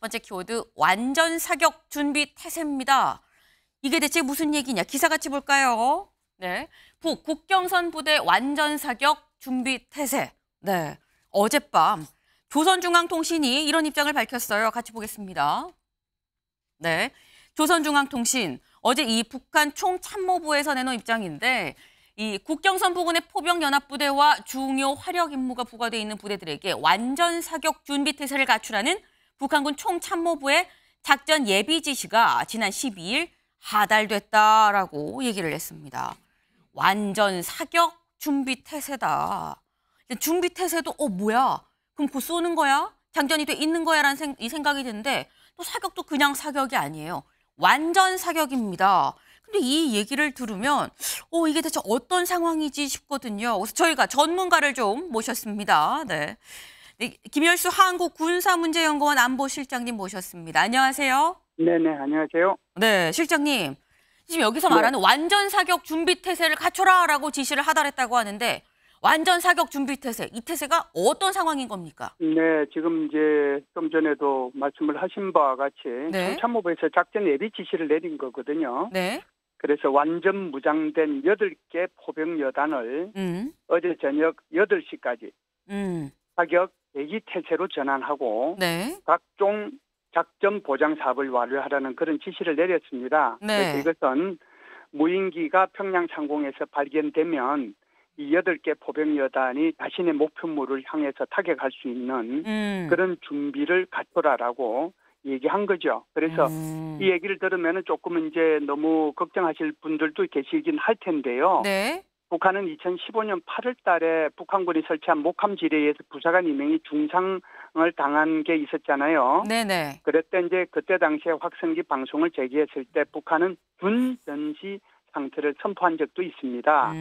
번째 키워드 완전 사격 준비 태세입니다. 이게 대체 무슨 얘기냐? 기사 같이 볼까요? 네, 북 국경선 부대 완전 사격 준비 태세. 네, 어젯밤 조선중앙통신이 이런 입장을 밝혔어요. 같이 보겠습니다. 네, 조선중앙통신 어제 이 북한 총참모부에서 내놓은 입장인데 이 국경선 부근의 포병연합부대와 중요 화력 임무가 부과되어 있는 부대들에게 완전 사격 준비 태세를 갖추라는 북한군 총참모부의 작전 예비 지시가 지난 12일 하달됐다라고 얘기를 했습니다. 완전 사격 준비 태세다. 준비 태세도 뭐야? 그럼 곧 쏘는 거야? 장전이 돼 있는 거야라는 이 생각이 드는데 또 사격도 그냥 사격이 아니에요. 완전 사격입니다. 근데 이 얘기를 들으면 이게 대체 어떤 상황이지 싶거든요. 그래서 저희가 전문가를 좀 모셨습니다. 네. 김열수 한국군사문제연구원 안보실장님 모셨습니다. 안녕하세요. 네네, 안녕하세요. 네, 실장님. 지금 여기서 말하는 완전 사격 준비 태세를 갖춰라라고 지시를 하달했다고 하는데 완전 사격 준비 태세, 이 태세가 어떤 상황인 겁니까? 네, 지금 이제 좀 전에도 말씀을 하신 바와 같이 네. 총참모부에서 작전 예비 지시를 내린 거거든요. 네. 그래서 완전 무장된 8개 포병 여단을 어제 저녁 8시까지 사격 대기 태세로 전환하고 네. 각종 작전 보장 사업을 완료하라는 그런 지시를 내렸습니다. 네. 그래서 이것은 무인기가 평양 상공에서 발견되면 이 8개 포병 여단이 자신의 목표물을 향해서 타격할 수 있는 그런 준비를 갖춰라라고 얘기한 거죠. 그래서 이 얘기를 들으면 조금은 이제 너무 걱정하실 분들도 계시긴 할 텐데요. 네. 북한은 2015년 8월 달에 북한군이 설치한 목함 지뢰에서 부사관 2명이 중상을 당한 게 있었잖아요. 네네. 그때 당시에 확성기 방송을 제기했을 때 북한은 준전시 상태를 선포한 적도 있습니다.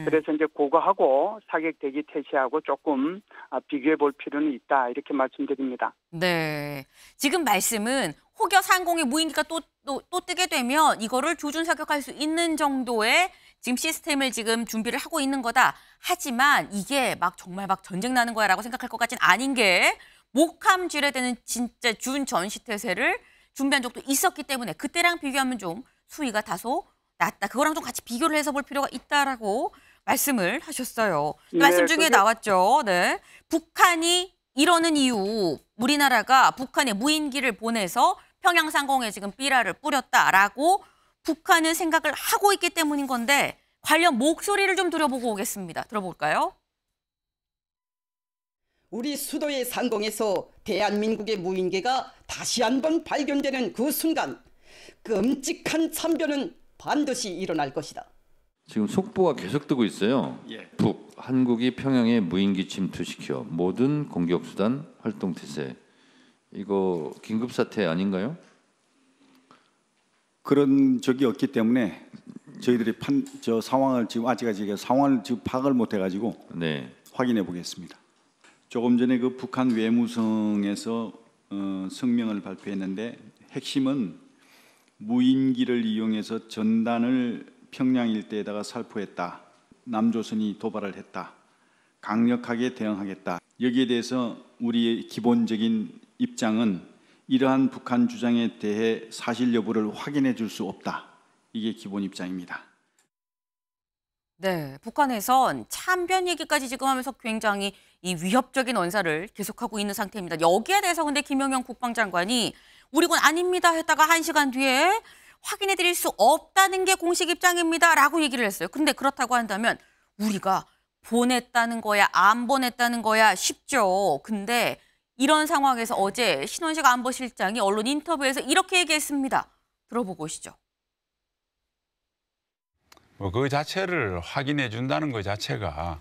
그래서 이제 그거하고 사격 대기 태세하고 조금 비교해 볼 필요는 있다, 이렇게 말씀드립니다. 네. 지금 말씀은 혹여 상공에 무인기가 또 뜨게 되면 이거를 조준 사격할 수 있는 정도의 지금 시스템을 지금 준비를 하고 있는 거다. 하지만 이게 정말 전쟁 나는 거야라고 생각할 것 같진 아닌 게 목함 지뢰되는 진짜 준 전시 태세를 준비한 적도 있었기 때문에 그때랑 비교하면 좀 수위가 다소 낮다. 그거랑 좀 같이 비교를 해서 볼 필요가 있다라고 말씀을 하셨어요. 네, 말씀 중에 나왔죠. 네. 북한이 이러는 이유, 우리나라가 북한에 무인기를 보내서 평양 상공에 지금 삐라를 뿌렸다라고 북한은 생각을 하고 있기 때문인 건데 관련 목소리를 좀 들어보고 오겠습니다. 들어볼까요? 우리 수도의 상공에서 대한민국의 무인기가 다시 한번 발견되는 그 순간 끔찍한 참변은 반드시 일어날 것이다. 지금 속보가 계속 뜨고 있어요. 북, 한국이 평양에 무인기 침투시켜 모든 공격수단 활동 태세. 이거 긴급사태 아닌가요? 그런 적이 없기 때문에 저희들이 상황을 지금 아직까지 상황을 지금 파악을 못 해가지고 확인해 보겠습니다. 조금 전에 그 북한 외무성에서 성명을 발표했는데 핵심은 무인기를 이용해서 전단을 평양 일대에다가 살포했다. 남조선이 도발을 했다. 강력하게 대응하겠다. 여기에 대해서 우리의 기본적인 입장은 이러한 북한 주장에 대해 사실 여부를 확인해 줄 수 없다. 이게 기본 입장입니다. 네, 북한에선 참변 얘기까지 지금 하면서 굉장히 이 위협적인 언사를 계속하고 있는 상태입니다. 여기에 대해서 근데 김영현 국방장관이 우리군 아닙니다 했다가 1시간 뒤에 확인해 드릴 수 없다는 게 공식 입장입니다 라고 얘기를 했어요. 근데 그렇다고 한다면 우리가 보냈다는 거야, 안 보냈다는 거야 쉽죠. 근데 이런 상황에서 어제 신원식 안보실장이 언론 인터뷰에서 이렇게 얘기했습니다. 들어보고 오시죠. 그 자체를 확인해 준다는 것 자체가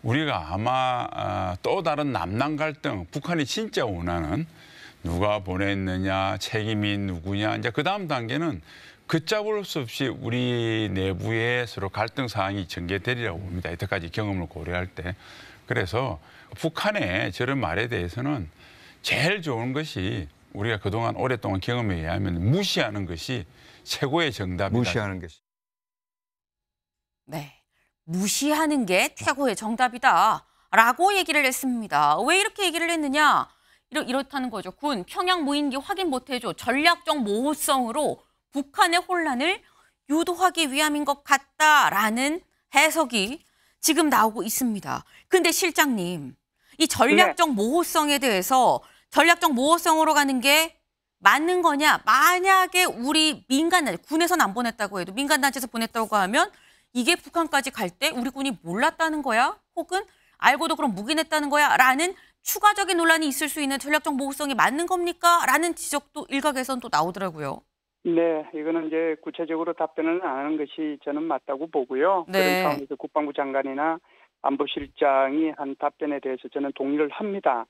우리가 아마 또 다른 남남 갈등, 북한이 진짜 원하는 누가 보냈느냐, 책임이 누구냐, 이제 그 다음 단계는 걷잡을 수 없이 우리 내부에 서로 갈등 사항이 전개되리라고 봅니다. 이때까지 경험을 고려할 때. 그래서 북한의 저런 말에 대해서는 제일 좋은 것이 우리가 그동안 오랫동안 경험에 의하면 무시하는 것이 최고의 정답이다. 무시하는 것이. 네, 무시하는 게 최고의 정답이다 라고 얘기를 했습니다. 왜 이렇게 얘기를 했느냐? 이렇다는 거죠. 군, 평양 무인기 확인 못해줘. 전략적 모호성으로 북한의 혼란을 유도하기 위함인 것 같다라는 해석이 지금 나오고 있습니다. 근데 실장님, 이 전략적 모호성에 대해서 전략적 모호성으로 가는 게 맞는 거냐? 만약에 우리 민간단체, 군에서는 안 보냈다고 해도 민간단체에서 보냈다고 하면 이게 북한까지 갈 때 우리 군이 몰랐다는 거야? 혹은 알고도 그럼 묵인했다는 거야? 라는 추가적인 논란이 있을 수 있는 전략적 모호성이 맞는 겁니까? 라는 지적도 일각에서는 또 나오더라고요. 네, 이거는 이제 구체적으로 답변을 안 하는 것이 저는 맞다고 보고요. 네. 그런 차원에서 국방부 장관이나 안보실장이 한 답변에 대해서 저는 동의를 합니다.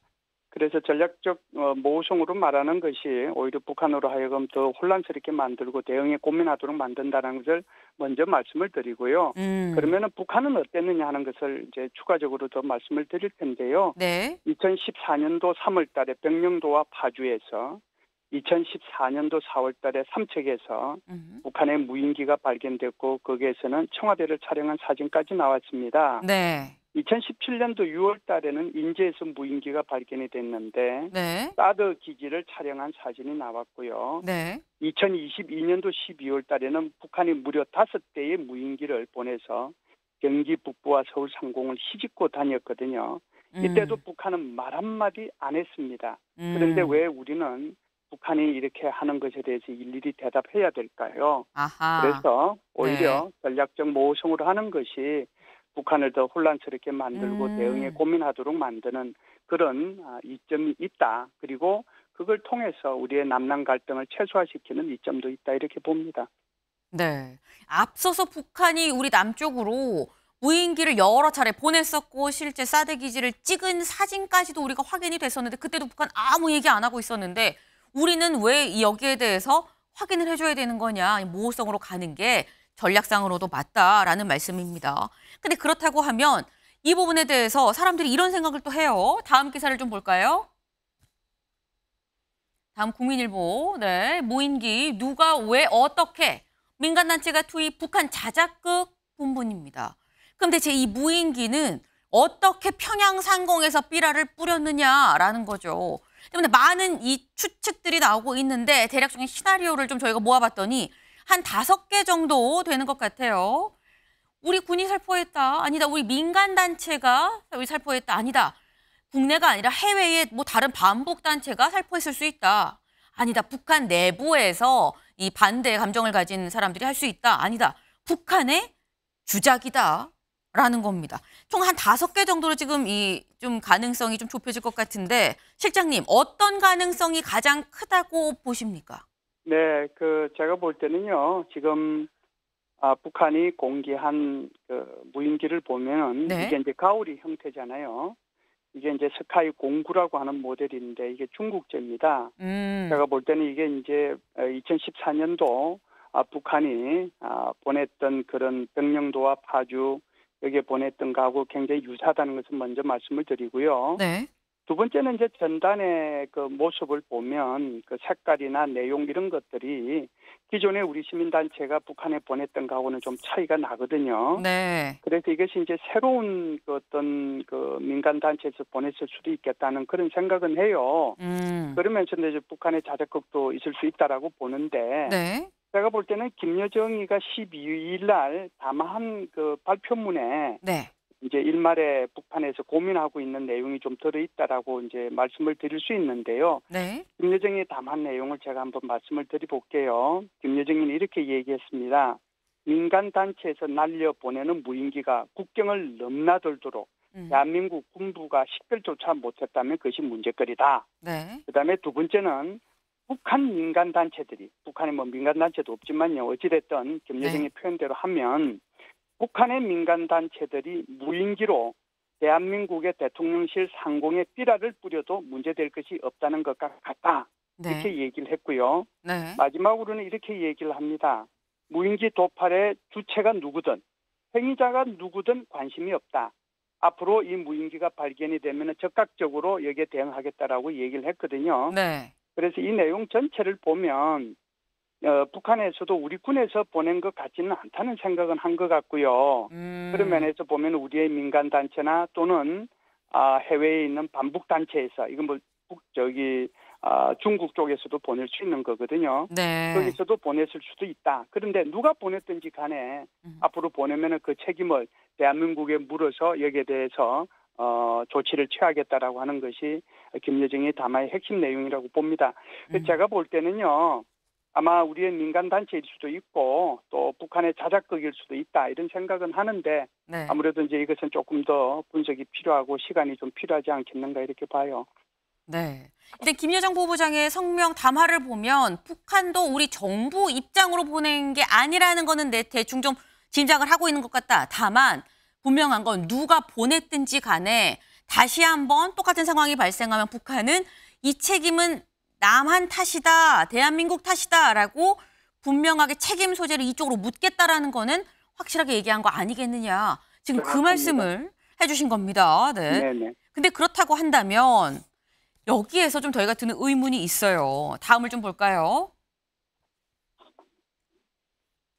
그래서 전략적 모호성으로 말하는 것이 오히려 북한으로 하여금 더 혼란스럽게 만들고 대응에 고민하도록 만든다는 것을 먼저 말씀을 드리고요. 그러면은 북한은 어땠느냐 하는 것을 이제 추가적으로 더 말씀을 드릴 텐데요. 네. 2014년도 3월 달에 병영도와 파주에서 2014년도 4월 달에 삼척에서 북한의 무인기가 발견됐고 거기에서는 청와대를 촬영한 사진까지 나왔습니다. 네. 2017년도 6월 달에는 인제에서 무인기가 발견이 됐는데 네. 사드 기지를 촬영한 사진이 나왔고요. 네. 2022년도 12월 달에는 북한이 무려 5대의 무인기를 보내서 경기 북부와 서울 상공을 휘짓고 다녔거든요. 이때도 북한은 말 한마디 안 했습니다. 그런데 왜 우리는 북한이 이렇게 하는 것에 대해서 일일이 대답해야 될까요? 아하. 그래서 오히려 네. 전략적 모호성으로 하는 것이 북한을 더 혼란스럽게 만들고 대응에 고민하도록 만드는 그런 이점이 있다. 그리고 그걸 통해서 우리의 남남 갈등을 최소화시키는 이점도 있다. 이렇게 봅니다. 네. 앞서서 북한이 우리 남쪽으로 무인기를 여러 차례 보냈었고 실제 사드 기지를 찍은 사진까지도 우리가 확인이 됐었는데 그때도 북한 아무 얘기 안 하고 있었는데 우리는 왜 여기에 대해서 확인을 해줘야 되는 거냐. 모호성으로 가는 게 전략상으로도 맞다라는 말씀입니다. 근데 그렇다고 하면 이 부분에 대해서 사람들이 이런 생각을 또 해요. 다음 기사를 좀 볼까요? 다음 국민일보. 네, 무인기 누가 왜 어떻게 민간단체가 투입 북한 자작극 본문입니다. 그럼 대체 이 무인기는 어떻게 평양 상공에서 삐라를 뿌렸느냐라는 거죠. 때문에 많은 이 추측들이 나오고 있는데 대략적인 시나리오를 좀 저희가 모아봤더니 한 5개 정도 되는 것 같아요. 우리 군이 살포했다. 아니다. 우리 민간단체가 살포했다. 아니다. 국내가 아니라 해외의 뭐 다른 반북단체가 살포했을 수 있다. 아니다. 북한 내부에서 이 반대 감정을 가진 사람들이 할 수 있다. 아니다. 북한의 주작이다. 라는 겁니다. 총 한 5개 정도로 지금 이 좀 가능성이 좀 좁혀질 것 같은데 실장님 어떤 가능성이 가장 크다고 보십니까? 네, 제가 볼 때는요. 지금 북한이 공개한 무인기를 보면 네. 이게 이제 가오리 형태잖아요. 이게 이제 스카이 09라고 하는 모델인데 이게 중국제입니다. 제가 볼 때는 이게 이제 2014년도 북한이 보냈던 그런 병영도와 파주 여기에 보냈던 거하고 굉장히 유사하다는 것을 먼저 말씀을 드리고요. 네. 두 번째는 이제 전단의 그 모습을 보면 그 색깔이나 내용 이런 것들이 기존에 우리 시민단체가 북한에 보냈던 거하고는 좀 차이가 나거든요. 네. 그래서 이것이 이제 새로운 어떤 그 민간단체에서 보냈을 수도 있겠다는 그런 생각은 해요. 그러면서 이제 북한의 자작극도 있을 수 있다라고 보는데 네. 제가 볼 때는 김여정이가 12일 날 담화한 그 발표문에 네. 이제 일말에 북한에서 고민하고 있는 내용이 좀 들어있다라고 이제 말씀을 드릴 수 있는데요. 네. 김여정이 담한 내용을 제가 한번 말씀을 드려볼게요. 김여정이 이렇게 얘기했습니다. 민간단체에서 날려보내는 무인기가 국경을 넘나들도록 대한민국 군부가 식별조차 못했다면 그것이 문제거리다. 네. 그다음에 두 번째는 북한 민간단체들이, 북한에 뭐 민간단체도 없지만요. 어찌됐든 김여정의 표현대로 하면 북한의 민간단체들이 무인기로 대한민국의 대통령실 상공에 삐라를 뿌려도 문제될 것이 없다는 것과 같다. 네. 이렇게 얘기를 했고요. 네. 마지막으로는 이렇게 얘기를 합니다. 무인기 도발의 주체가 누구든 행위자가 누구든 관심이 없다. 앞으로 이 무인기가 발견이 되면 적극적으로 여기에 대응하겠다라고 얘기를 했거든요. 네. 그래서 이 내용 전체를 보면 북한에서도 우리 군에서 보낸 것 같지는 않다는 생각은 한 것 같고요. 그런 면에서 보면 우리의 민간단체나 또는 해외에 있는 반북단체에서 이건 뭐 중국 쪽에서도 보낼 수 있는 거거든요. 네. 거기서도 보냈을 수도 있다. 그런데 누가 보냈든지 간에 앞으로 보내면은 그 책임을 대한민국에 물어서 여기에 대해서 조치를 취하겠다라고 하는 것이 김여정의 담화의 핵심 내용이라고 봅니다. 제가 볼 때는요. 아마 우리의 민간단체일 수도 있고 또 북한의 자작극일 수도 있다 이런 생각은 하는데 네. 아무래도 이제 이것은 조금 더 분석이 필요하고 시간이 좀 필요하지 않겠는가 이렇게 봐요. 네. 근데 김여정 부부장의 성명 담화를 보면 북한도 우리 정부 입장으로 보낸 게 아니라는 거는 대충 좀 짐작을 하고 있는 것 같다. 다만 분명한 건 누가 보냈든지 간에 다시 한번 똑같은 상황이 발생하면 북한은 이 책임은 남한 탓이다, 대한민국 탓이다라고 분명하게 책임 소재를 이쪽으로 묻겠다라는 거는 확실하게 얘기한 거 아니겠느냐. 지금 그 말씀을 해주신 겁니다. 네. 네네. 근데 그렇다고 한다면 여기에서 좀 저희가 드는 의문이 있어요. 다음을 좀 볼까요?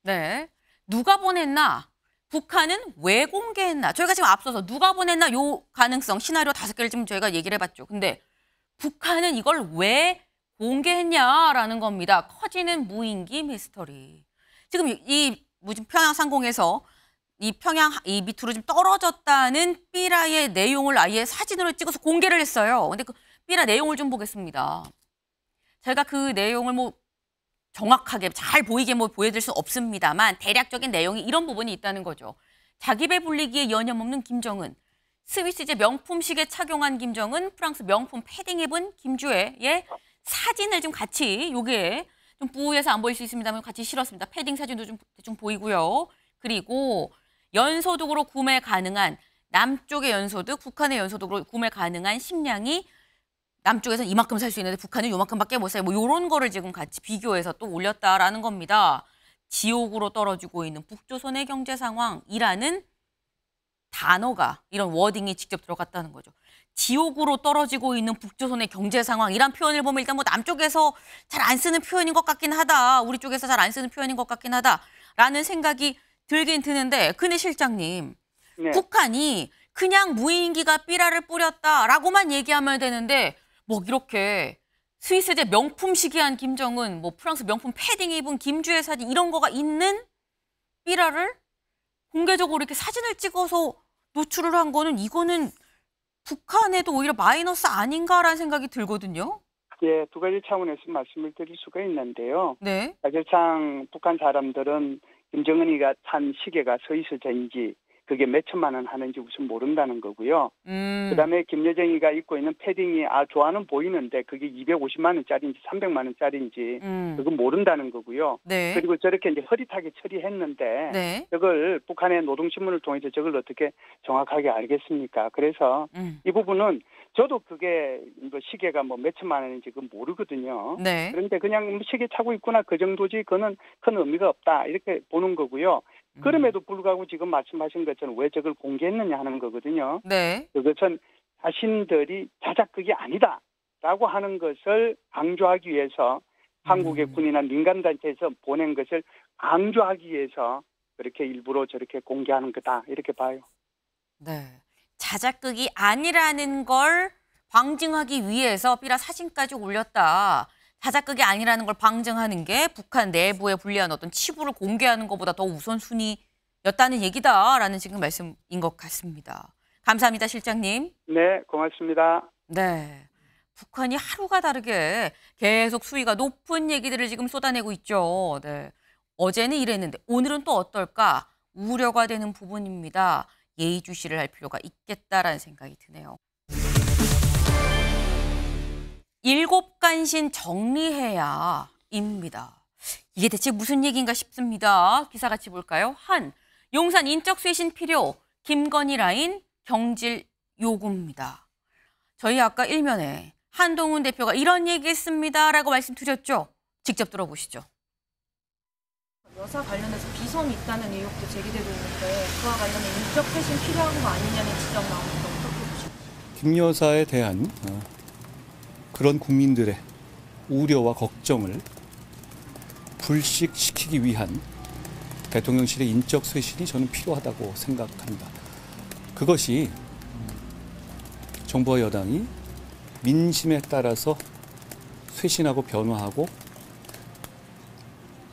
네. 누가 보냈나? 북한은 왜 공개했나? 저희가 지금 앞서서 누가 보냈나 요 가능성, 시나리오 5개를 지금 저희가 얘기를 해봤죠. 근데 북한은 이걸 왜 공개했냐라는 겁니다. 커지는 무인기 미스터리. 지금 이 평양 상공에서 이 밑으로 좀 떨어졌다는 삐라의 내용을 아예 사진으로 찍어서 공개를 했어요. 근데 그 삐라 내용을 좀 보겠습니다. 제가 그 내용을 정확하게 잘 보이게 보여드릴 수는 없습니다만 대략적인 내용이 이런 부분이 있다는 거죠. 자기 배 불리기에 여념없는 김정은, 스위스제 명품 시계 착용한 김정은, 프랑스 명품 패딩 입은 김주애의 사진을 좀 같이 요게 좀 부에서 안 보일 수 있습니다만 같이 실었습니다. 패딩 사진도 좀 대충 보이고요. 그리고 연소득으로 구매 가능한 남쪽의 연소득, 북한의 연소득으로 구매 가능한 식량이 남쪽에서는 이만큼 살 수 있는데 북한은 요만큼밖에 못 사요. 이런 거를 지금 같이 비교해서 또 올렸다라는 겁니다. 지옥으로 떨어지고 있는 북조선의 경제 상황이라는 단어가 이런 워딩이 직접 들어갔다는 거죠. 지옥으로 떨어지고 있는 북조선의 경제 상황이란 표현을 보면 일단 남쪽에서 잘 안 쓰는 표현인 것 같긴 하다. 우리 쪽에서 잘 안 쓰는 표현인 것 같긴 하다라는 생각이 들긴 드는데 근데 실장님, 네. 북한이 그냥 무인기가 삐라를 뿌렸다라고만 얘기하면 되는데 이렇게 스위스제 명품 시계한 김정은, 프랑스 명품 패딩 입은 김주애 사진 이런 거가 있는 삐라를 공개적으로 이렇게 사진을 찍어서 노출을 한 거는 이거는 북한에도 오히려 마이너스 아닌가라는 생각이 들거든요. 예, 두 가지 차원에서 말씀을 드릴 수가 있는데요. 네. 사실상 북한 사람들은 김정은이가 산 시계가 스위스제인지 그게 몇 천만 원 하는지 우선 모른다는 거고요. 그다음에 김여정이가 입고 있는 패딩이 좋아는 보이는데 그게 250만 원짜리인지 300만 원짜리인지 그건 모른다는 거고요. 네. 그리고 저렇게 이제 흐릿하게 처리했는데 네. 저걸 북한의 노동신문을 통해서 저걸 어떻게 정확하게 알겠습니까? 그래서 이 부분은 저도 그게 시계가 몇 천만 원인지 그건 모르거든요. 네. 그런데 그냥 시계 차고 있구나 그 정도지 그거는 큰 의미가 없다 이렇게 보는 거고요. 그럼에도 불구하고 지금 말씀하신 것처럼 왜 저걸 공개했느냐 하는 거거든요. 네. 그것은 자신들이 자작극이 아니다라고 하는 것을 강조하기 위해서 한국의 군이나 민간단체에서 보낸 것을 강조하기 위해서 그렇게 일부러 저렇게 공개하는 거다 이렇게 봐요. 네. 자작극이 아니라는 걸 방증하기 위해서 삐라 사진까지 올렸다. 자작극이 아니라는 걸 방증하는 게 북한 내부에 불리한 어떤 치부를 공개하는 것보다 더 우선순위였다는 얘기다라는 지금 말씀인 것 같습니다. 감사합니다, 실장님. 네, 고맙습니다. 네. 북한이 하루가 다르게 계속 수위가 높은 얘기들을 지금 쏟아내고 있죠. 네. 어제는 이랬는데 오늘은 또 어떨까 우려가 되는 부분입니다. 예의주시를 할 필요가 있겠다라는 생각이 드네요. 7간신 정리해야입니다. 이게 대체 무슨 얘기인가 싶습니다. 기사 같이 볼까요? 용산 인적 쇄신 필요, 김건희 라인 경질 요구입니다. 저희 아까 일면에 한동훈 대표가 이런 얘기했습니다라고 말씀드렸죠. 직접 들어보시죠. 여사 관련해서 비선이 있다는 의혹도 제기되고 있는데 그와 관련해 인적 쇄신 필요한 거 아니냐는 지적 나오는데 어떻게 보십니까? 김 여사에 대한 그런 국민들의 우려와 걱정을 불식시키기 위한 대통령실의 인적 쇄신이 저는 필요하다고 생각합니다. 그것이 정부와 여당이 민심에 따라서 쇄신하고 변화하고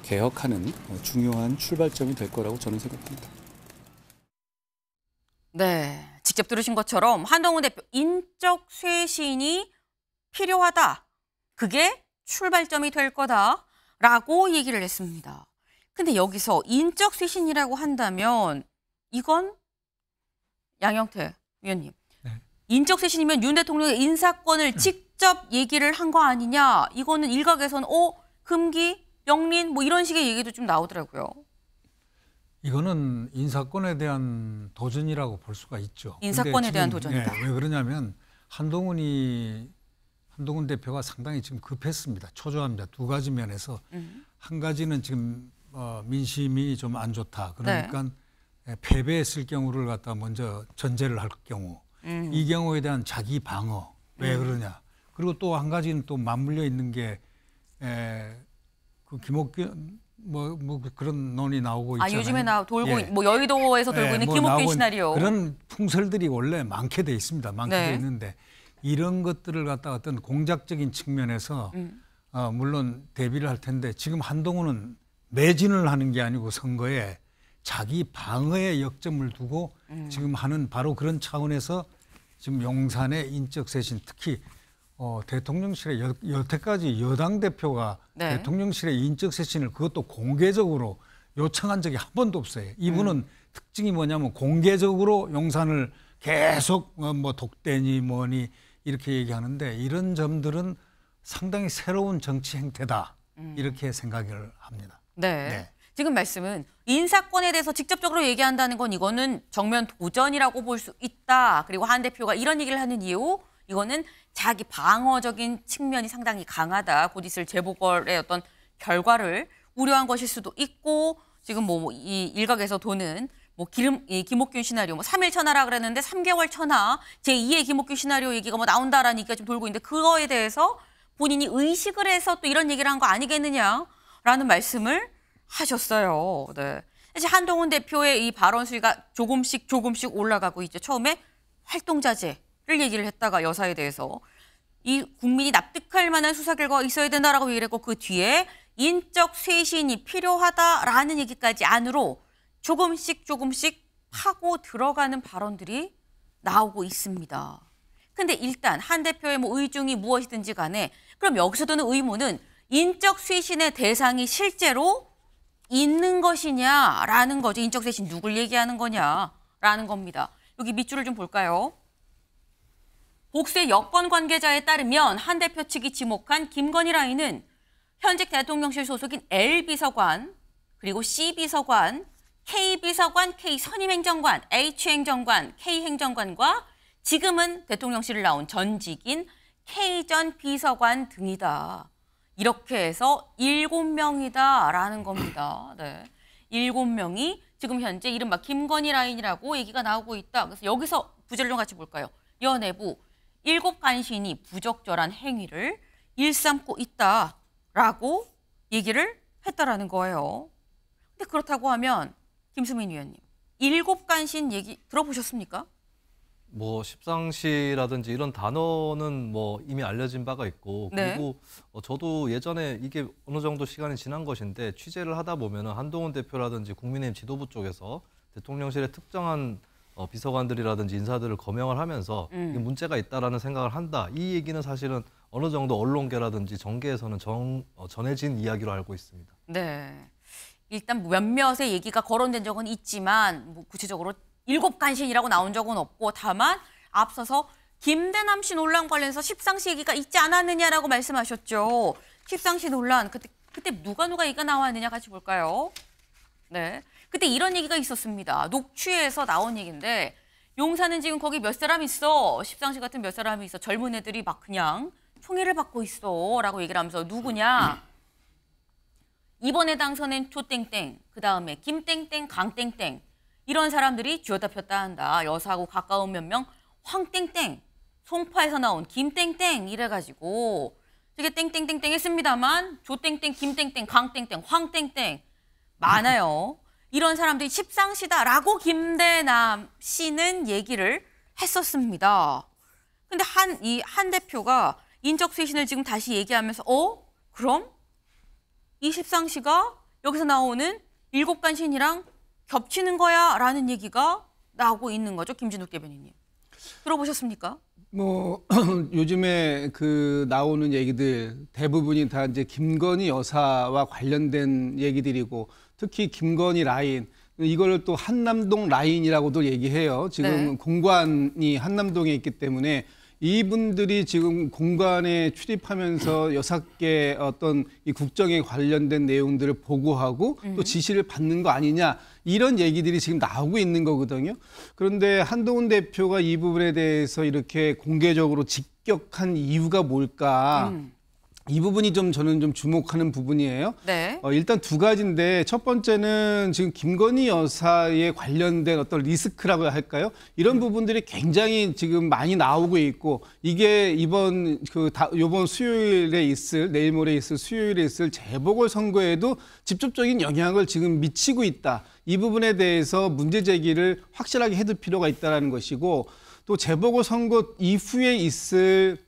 개혁하는 중요한 출발점이 될 거라고 저는 생각합니다. 네, 직접 들으신 것처럼 한동훈 대표 인적 쇄신이 필요하다. 그게 출발점이 될 거다라고 얘기를 했습니다. 근데 여기서 인적 쇄신이라고 한다면 이건 양영태 위원님. 네. 인적 쇄신이면 윤 대통령의 인사권을 직접 얘기를 한 거 아니냐. 이거는 일각에서는 금기, 영린 뭐 이런 식의 얘기도 좀 나오더라고요. 이거는 인사권에 대한 도전이라고 볼 수가 있죠. 인사권에 대한 도전이다. 왜 그러냐면 한동훈 대표가 상당히 지금 급했습니다. 초조합니다. 두 가지 면에서. 한 가지는 지금 민심이 좀 안 좋다. 그러니까 패배했을 경우를 갖다 먼저 전제를 할 경우. 이 경우에 대한 자기 방어. 왜 그러냐. 그리고 또 한 가지는 또 맞물려 있는 게 그 김옥균 뭐 그런 논이 나오고 있잖아요. 요즘에 돌고 여의도에서 돌고 있는 김옥균 시나리오. 그런 풍설들이 원래 많게 돼 있습니다. 많게 돼 있는데 이런 것들을 갖다 어떤 공작적인 측면에서 물론 대비를 할 텐데 지금 한동훈은 매진을 하는 게 아니고 선거에 자기 방어에 역점을 두고 지금 하는 바로 그런 차원에서 지금 용산의 인적 쇄신 특히 대통령실에 여태까지 여당 대표가 대통령실의 인적 쇄신을 그것도 공개적으로 요청한 적이 한 번도 없어요. 이분은 특징이 뭐냐면 공개적으로 용산을 계속 뭐 독대니 뭐니 이렇게 얘기하는데 이런 점들은 상당히 새로운 정치 행태다. 이렇게 생각을 합니다. 네. 지금 말씀은 인사권에 대해서 직접적으로 얘기한다는 건 이거는 정면 도전이라고 볼 수 있다. 그리고 한 대표가 이런 얘기를 하는 이유 이거는 자기 방어적인 측면이 상당히 강하다. 곧 있을 재보궐의 어떤 결과를 우려한 것일 수도 있고 지금 이 일각에서 도는 김옥균 시나리오 3일 천하라 그랬는데 3개월 천하 제2의 김옥균 시나리오 얘기가 나온다라는 얘기가 좀 돌고 있는데 그거에 대해서 본인이 의식을 해서 또 이런 얘기를 한 거 아니겠느냐라는 말씀을 하셨어요. 네. 사실 한동훈 대표의 이 발언 수위가 조금씩 올라가고 있죠. 처음에 활동자제를 얘기를 했다가 여사에 대해서 이 국민이 납득할 만한 수사 결과가 있어야 된다라고 얘기를 했고 그 뒤에 인적 쇄신이 필요하다라는 얘기까지 안으로 조금씩 파고 들어가는 발언들이 나오고 있습니다. 근데 일단 한 대표의 의중이 무엇이든지 간에 그럼 여기서 드는 의문은 인적 쇄신의 대상이 실제로 있는 것이냐라는 거죠. 인적 쇄신 누굴 얘기하는 거냐라는 겁니다. 여기 밑줄을 좀 볼까요? 복수의 여권 관계자에 따르면 한 대표 측이 지목한 김건희 라인은 현직 대통령실 소속인 L비서관, 그리고 C비서관, K비서관, K선임행정관, H행정관, K행정관과 지금은 대통령실을 나온 전직인 K전 비서관 등이다. 이렇게 해서 7명이다라는 겁니다. 네. 7명이 지금 현재 이른바 김건희 라인이라고 얘기가 나오고 있다. 그래서 여기서 부제를 좀 같이 볼까요? 여내부 7간신이 부적절한 행위를 일삼고 있다라고 얘기를 했다라는 거예요. 근데 그렇다고 하면 김수민 위원님, 7간신 얘기 들어보셨습니까? 십상시라든지 이런 단어는 이미 알려진 바가 있고 그리고 저도 예전에 이게 어느 정도 시간이 지난 것인데 취재를 하다 보면은 한동훈 대표라든지 국민의힘 지도부 쪽에서 대통령실의 특정한 비서관들이라든지 인사들을 거명을 하면서 이게 문제가 있다라는 생각을 한다. 이 얘기는 사실은 어느 정도 언론계라든지 정계에서는 전해진 이야기로 알고 있습니다. 네. 일단 몇몇의 얘기가 거론된 적은 있지만 구체적으로 7간신이라고 나온 적은 없고 다만 앞서서 김대남 씨 논란 관련해서 십상시 얘기가 있지 않았느냐라고 말씀하셨죠. 십상시 논란 그때 누가 얘기가 나왔느냐 같이 볼까요? 네, 그때 이런 얘기가 있었습니다. 녹취에서 나온 얘기인데 용산은 지금 거기 몇 사람 있어. 십상시 같은 몇 사람이 있어. 젊은 애들이 그냥 총애를 받고 있어 라고 얘기를 하면서 누구냐. 이번에 당선인 조땡땡, 그다음에 김땡땡, 강땡땡 이런 사람들이 쥐었다 폈다 한다. 여사하고 가까운 몇 명 황땡땡, 송파에서 나온 김땡땡 이래가지고 되게 땡땡땡땡 했습니다만 조땡땡, 김땡땡, 강땡땡, 황땡땡 많아요. 이런 사람들이 십상시다라고 김대남 씨는 얘기를 했었습니다. 근데 한 대표가 인적 쇄신을 지금 다시 얘기하면서 그럼 이 십상시가 여기서 나오는 7간신이랑 겹치는 거야 라는 얘기가 나오고 있는 거죠. 김진욱 대변인님. 들어보셨습니까? 뭐 요즘에 그 나오는 얘기들 대부분이 다 이제 김건희 여사와 관련된 얘기들이고 특히 김건희 라인 이걸 또 한남동 라인이라고도 얘기해요. 지금 공관이 한남동에 있기 때문에 이분들이 지금 공관에 출입하면서 여사께 어떤 이 국정에 관련된 내용들을 보고하고 또 지시를 받는 거 아니냐 이런 얘기들이 지금 나오고 있는 거거든요. 그런데 한동훈 대표가 이 부분에 대해서 이렇게 공개적으로 직격한 이유가 뭘까? 이 부분이 좀 저는 좀 주목하는 부분이에요. 네. 일단 두 가지인데 첫 번째는 지금 김건희 여사에 관련된 어떤 리스크라고 할까요? 이런 부분들이 굉장히 지금 많이 나오고 있고 이게 이번 수요일에 있을 내일 모레 있을 수요일에 있을 재보궐 선거에도 직접적인 영향을 지금 미치고 있다. 이 부분에 대해서 문제 제기를 확실하게 해둘 필요가 있다는 것이고 또 재보궐 선거 이후에 있을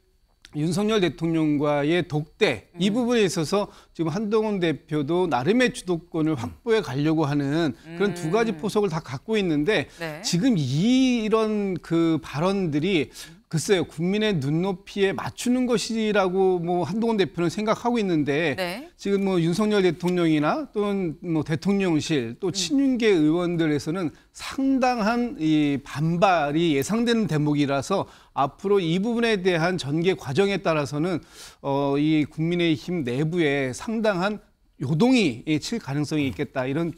윤석열 대통령과의 독대 이 부분에 있어서 지금 한동훈 대표도 나름의 주도권을 확보해 가려고 하는 그런 두 가지 포석을 다 갖고 있는데 지금 이런 그 발언들이 글쎄요 국민의 눈높이에 맞추는 것이라고 뭐 한동훈 대표는 생각하고 있는데 지금 뭐 윤석열 대통령이나 또는 뭐 대통령실 또 친윤계 의원들에서는 상당한 이 반발이 예상되는 대목이라서 앞으로 이 부분에 대한 전개 과정에 따라서는 이 국민의힘 내부에 상당한 요동이 칠 가능성이 있겠다 이런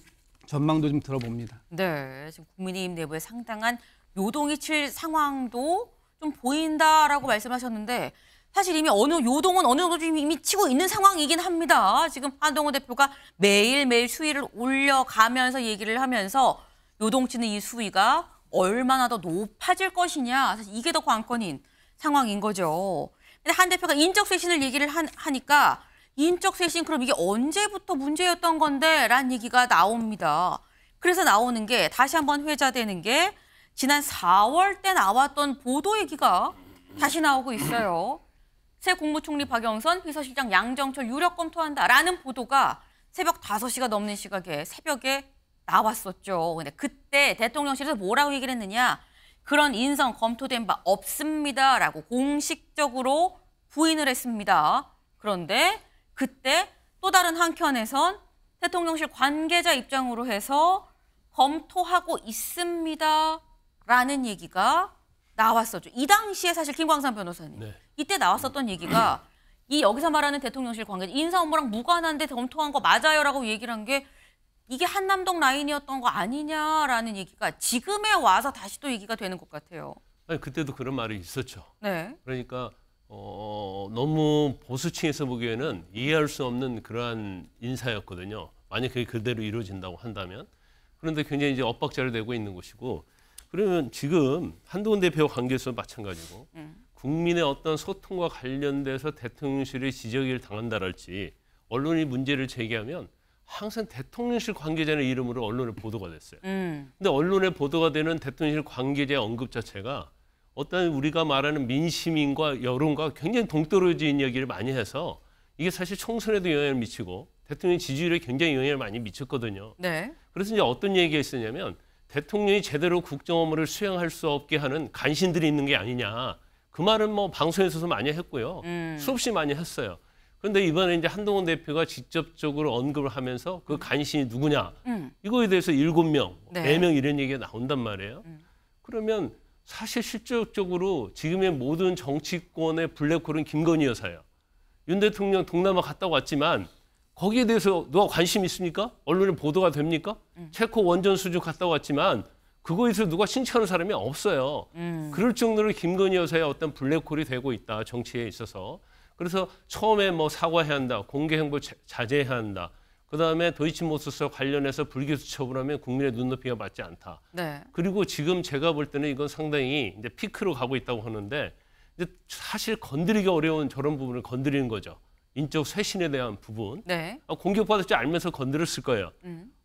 전망도 좀 들어봅니다. 네, 지금 국민의힘 내부에 상당한 요동이 칠 상황도 좀 보인다라고 말씀하셨는데 사실 이미 요동은 어느 정도 이미 치고 있는 상황이긴 합니다. 지금 한동훈 대표가 매일매일 수위를 올려가면서 얘기를 하면서 요동치는 이 수위가 얼마나 더 높아질 것이냐 사실 이게 더 관건인 상황인 거죠. 근데 한 대표가 인적 쇄신을 얘기를 하니까 인적 쇄신 그럼 이게 언제부터 문제였던 건데 라는 얘기가 나옵니다. 그래서 나오는 게 다시 한번 회자되는 게 지난 4월 때 나왔던 보도 얘기가 다시 나오고 있어요. 새 국무총리 박영선, 비서실장 양정철 유력 검토한다라는 보도가 새벽 5시가 넘는 시각에 새벽에 나왔었죠. 근데 그때 대통령실에서 뭐라고 얘기를 했느냐. 그런 인선 검토된 바 없습니다라고 공식적으로 부인을 했습니다. 그런데 그때 또 다른 한켠에선 대통령실 관계자 입장으로 해서 검토하고 있습니다. 라는 얘기가 나왔었죠. 이 당시에 사실 김광삼 변호사님 이때 나왔었던 얘기가 이 여기서 말하는 대통령실 관계자 인사 업무랑 무관한데 검토한 거 맞아요라고 얘기를 한 게 이게 한남동 라인이었던 거 아니냐라는 얘기가 지금에 와서 다시 또 얘기가 되는 것 같아요. 아니 그때도 그런 말이 있었죠. 네. 그러니까 너무 보수층에서 보기에는 이해할 수 없는 그러한 인사였거든요. 만약 그게 그대로 이루어진다고 한다면. 그런데 굉장히 이제 엇박자를 내고 있는 것이고 그러면 지금 한동훈 대표와 관계에서 마찬가지고 국민의 어떤 소통과 관련돼서 대통령실의 지적을 당한다랄지 언론이 문제를 제기하면 항상 대통령실 관계자의 이름으로 언론에 보도가 됐어요. 근데 언론에 보도가 되는 대통령실 관계자의 언급 자체가 어떤 우리가 말하는 민심인과 여론과 굉장히 동떨어진 이야기를 많이 해서 이게 사실 총선에도 영향을 미치고 대통령 지지율에 굉장히 영향을 많이 미쳤거든요. 네. 그래서 이제 어떤 얘기가 있었냐면 대통령이 제대로 국정 업무를 수행할 수 없게 하는 간신들이 있는 게 아니냐. 그 말은 뭐 방송에서도 많이 했고요. 수없이 많이 했어요. 그런데 이번에 이제 한동훈 대표가 직접적으로 언급을 하면서 그 간신이 누구냐. 이거에 대해서 7명, 4명 이런 얘기가 나온단 말이에요. 그러면 사실 실질적으로 지금의 모든 정치권의 블랙홀은 김건희 여사예요. 윤 대통령 동남아 갔다 왔지만 거기에 대해서 누가 관심 있습니까? 언론에 보도가 됩니까? 체코 원전 수주 갔다 왔지만 그거에 대해서 누가 칭찬하는 사람이 없어요. 그럴 정도로 김건희 여사의 어떤 블랙홀이 되고 있다. 정치에 있어서. 그래서 처음에 뭐 사과해야 한다. 공개 행보 자제해야 한다. 그다음에 도이치모터스와 관련해서 불기소 처분하면 국민의 눈높이가 맞지 않다. 네. 그리고 지금 제가 볼 때는 이건 상당히 이제 피크로 가고 있다고 하는데 이제 사실 건드리기 어려운 저런 부분을 건드리는 거죠. 인적 쇄신에 대한 부분. 네. 공격받을 줄 알면서 건드렸을 거예요.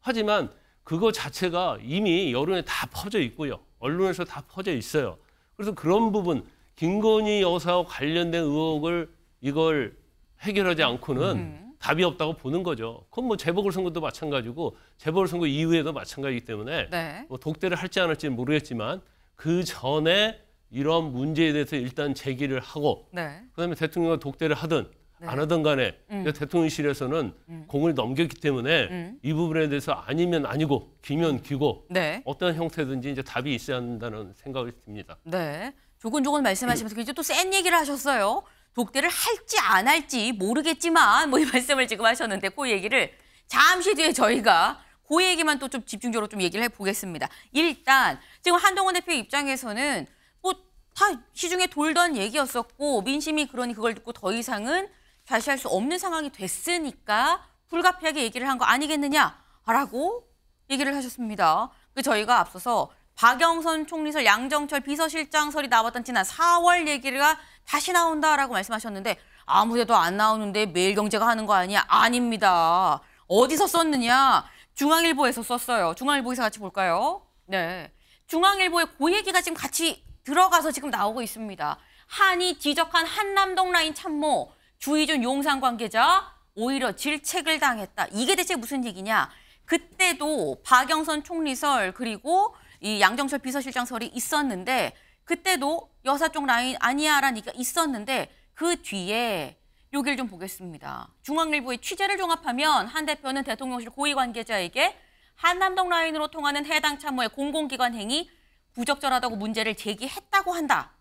하지만 그거 자체가 이미 여론에 다 퍼져 있고요. 언론에서 다 퍼져 있어요. 그래서 그런 부분 김건희 여사와 관련된 의혹을 이걸 해결하지 않고는 답이 없다고 보는 거죠. 그건 뭐 재보궐선거도 마찬가지고 재보궐선거 이후에도 마찬가지이기 때문에 네. 뭐 독대를 할지 안 할지는 모르겠지만 그 전에 이런 문제에 대해서 일단 제기를 하고 네. 그다음에 대통령이 독대를 하든 네. 안 하든 간에 대통령실에서는 공을 넘겼기 때문에 이 부분에 대해서 아니면 아니고 기면 기고 네. 어떤 형태든지 이제 답이 있어야 한다는 생각이 듭니다. 네. 조곤조곤 말씀하시면서 굉장히 또 센 얘기를 하셨어요. 독대를 할지 안 할지 모르겠지만 뭐 이 말씀을 지금 하셨는데 그 얘기를 잠시 뒤에 저희가 그 얘기만 또 좀 집중적으로 좀 얘기를 해보겠습니다. 일단 지금 한동훈 대표 입장에서는 뭐 다 시중에 돌던 얘기였었고 민심이 그러니 그걸 듣고 더 이상은 좌시할 수 없는 상황이 됐으니까 불가피하게 얘기를 한 거 아니겠느냐라고 얘기를 하셨습니다. 그 저희가 앞서서 박영선 총리설, 양정철 비서실장설이 나왔던 지난 4월 얘기가 다시 나온다라고 말씀하셨는데 아무 데도 안 나오는데 매일경제가 하는 거 아니야? 아닙니다. 어디서 썼느냐? 중앙일보에서 썼어요. 중앙일보에서 같이 볼까요? 네, 중앙일보에 그 얘기가 지금 같이 들어가서 지금 나오고 있습니다. 한이 지적한 한남동 라인 참모, 주의준 용산 관계자 오히려 질책을 당했다. 이게 대체 무슨 얘기냐? 그때도 박영선 총리설 그리고 이 양정철 비서실장설이 있었는데 그때도 여사 쪽 라인 아니야라는 얘기가 있었는데 그 뒤에 여기를 좀 보겠습니다. 중앙일보의 취재를 종합하면 한 대표는 대통령실 고위 관계자에게 한남동 라인으로 통하는 해당 참모의 공공기관 행위 부적절하다고 문제를 제기했다고 한다.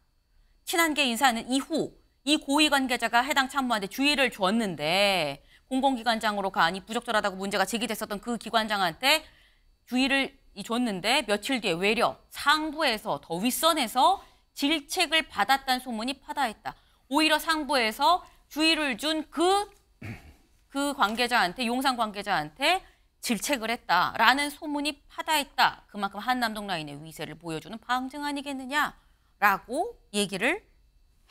친한계 인사는 이후 이 고위 관계자가 해당 참모한테 주의를 줬는데 공공기관장으로 가니 부적절하다고 문제가 제기됐었던 그 기관장한테 주의를 줬는데 며칠 뒤에 외려 상부에서 더 윗선에서 질책을 받았다는 소문이 파다했다. 오히려 상부에서 주의를 준 그 관계자한테 용산 관계자한테 질책을 했다라는 소문이 파다했다. 그만큼 한남동 라인의 위세를 보여주는 방증 아니겠느냐라고 얘기를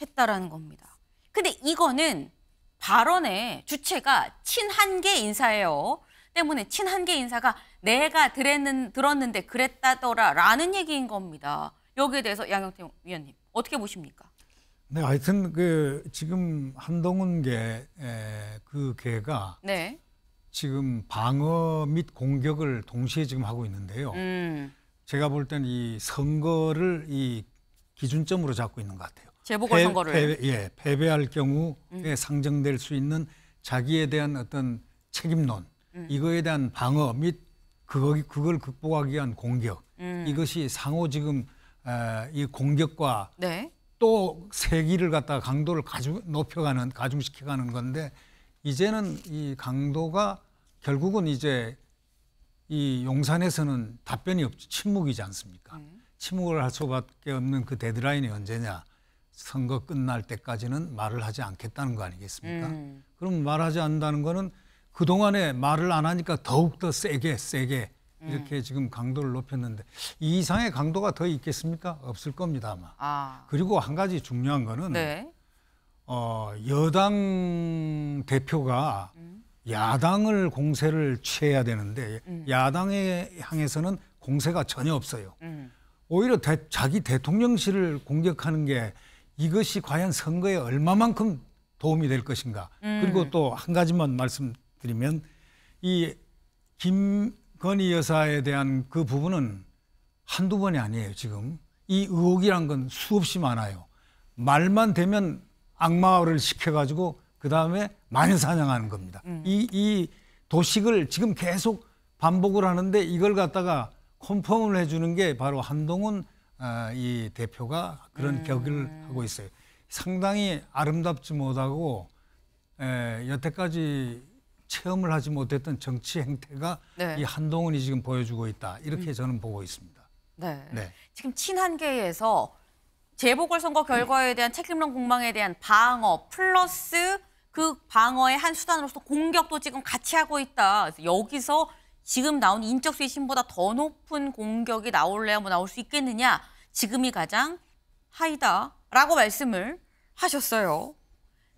했다라는 겁니다. 근데 이거는 발언의 주체가 친한계 인사예요. 때문에 친한계 인사가 내가 들었는데 그랬다더라라는 얘기인 겁니다. 여기에 대해서 양경태 위원님 어떻게 보십니까? 네, 하여튼 지금 한동훈계 그 계가 네. 지금 방어 및 공격을 동시에 지금 하고 있는데요. 제가 볼 때는 이 선거를 이 기준점으로 잡고 있는 것 같아요. 재보궐선거를 패배할 경우에 상정될 수 있는 자기에 대한 어떤 책임론, 이거에 대한 방어 및 그걸 극복하기 위한 공격, 이것이 상호 지금 이 공격과 네. 또 세기를 갖다가 강도를 높여가는 가중시켜가는 건데 이제는 이 강도가 결국은 이제 이 용산에서는 답변이 없지 침묵이지 않습니까? 침묵을 할 수밖에 없는 그 데드라인이 언제냐? 선거 끝날 때까지는 말을 하지 않겠다는 거 아니겠습니까? 그럼 말하지 않는다는 거는 그동안에 말을 안 하니까 더욱더 세게 이렇게 지금 강도를 높였는데 이 이상의 강도가 더 있겠습니까? 없을 겁니다 아마. 그리고 한 가지 중요한 거는 네. 여당 대표가 야당을 공세를 취해야 되는데 야당에 향해서는 공세가 전혀 없어요. 오히려 자기 대통령실을 공격하는 게 이것이 과연 선거에 얼마만큼 도움이 될 것인가. 그리고 또 한 가지만 말씀드리면 이 김건희 여사에 대한 그 부분은 한두 번이 아니에요. 지금 이 의혹이란 건 수없이 많아요. 말만 되면 악마를 시켜가지고 그다음에 마녀사냥하는 겁니다. 이 도식을 지금 계속 반복을 하는데 이걸 갖다가 컨펌을 해주는 게 바로 한동훈 이 대표가 그런 격을 하고 있어요. 상당히 아름답지 못하고 여태까지 체험을 하지 못했던 정치 행태가 네. 이 한동훈이 지금 보여주고 있다. 이렇게 저는 보고 있습니다. 네. 네. 지금 친한계에서 재보궐선거 결과에 대한 책임론 공방에 대한 방어 플러스 그 방어의 한 수단으로서 공격도 지금 같이 하고 있다. 그래서 여기서 지금 나온 인적 쇄신보다 더 높은 공격이 나올래야 뭐 나올 수 있겠느냐. 지금이 가장 하이다라고 말씀을 하셨어요.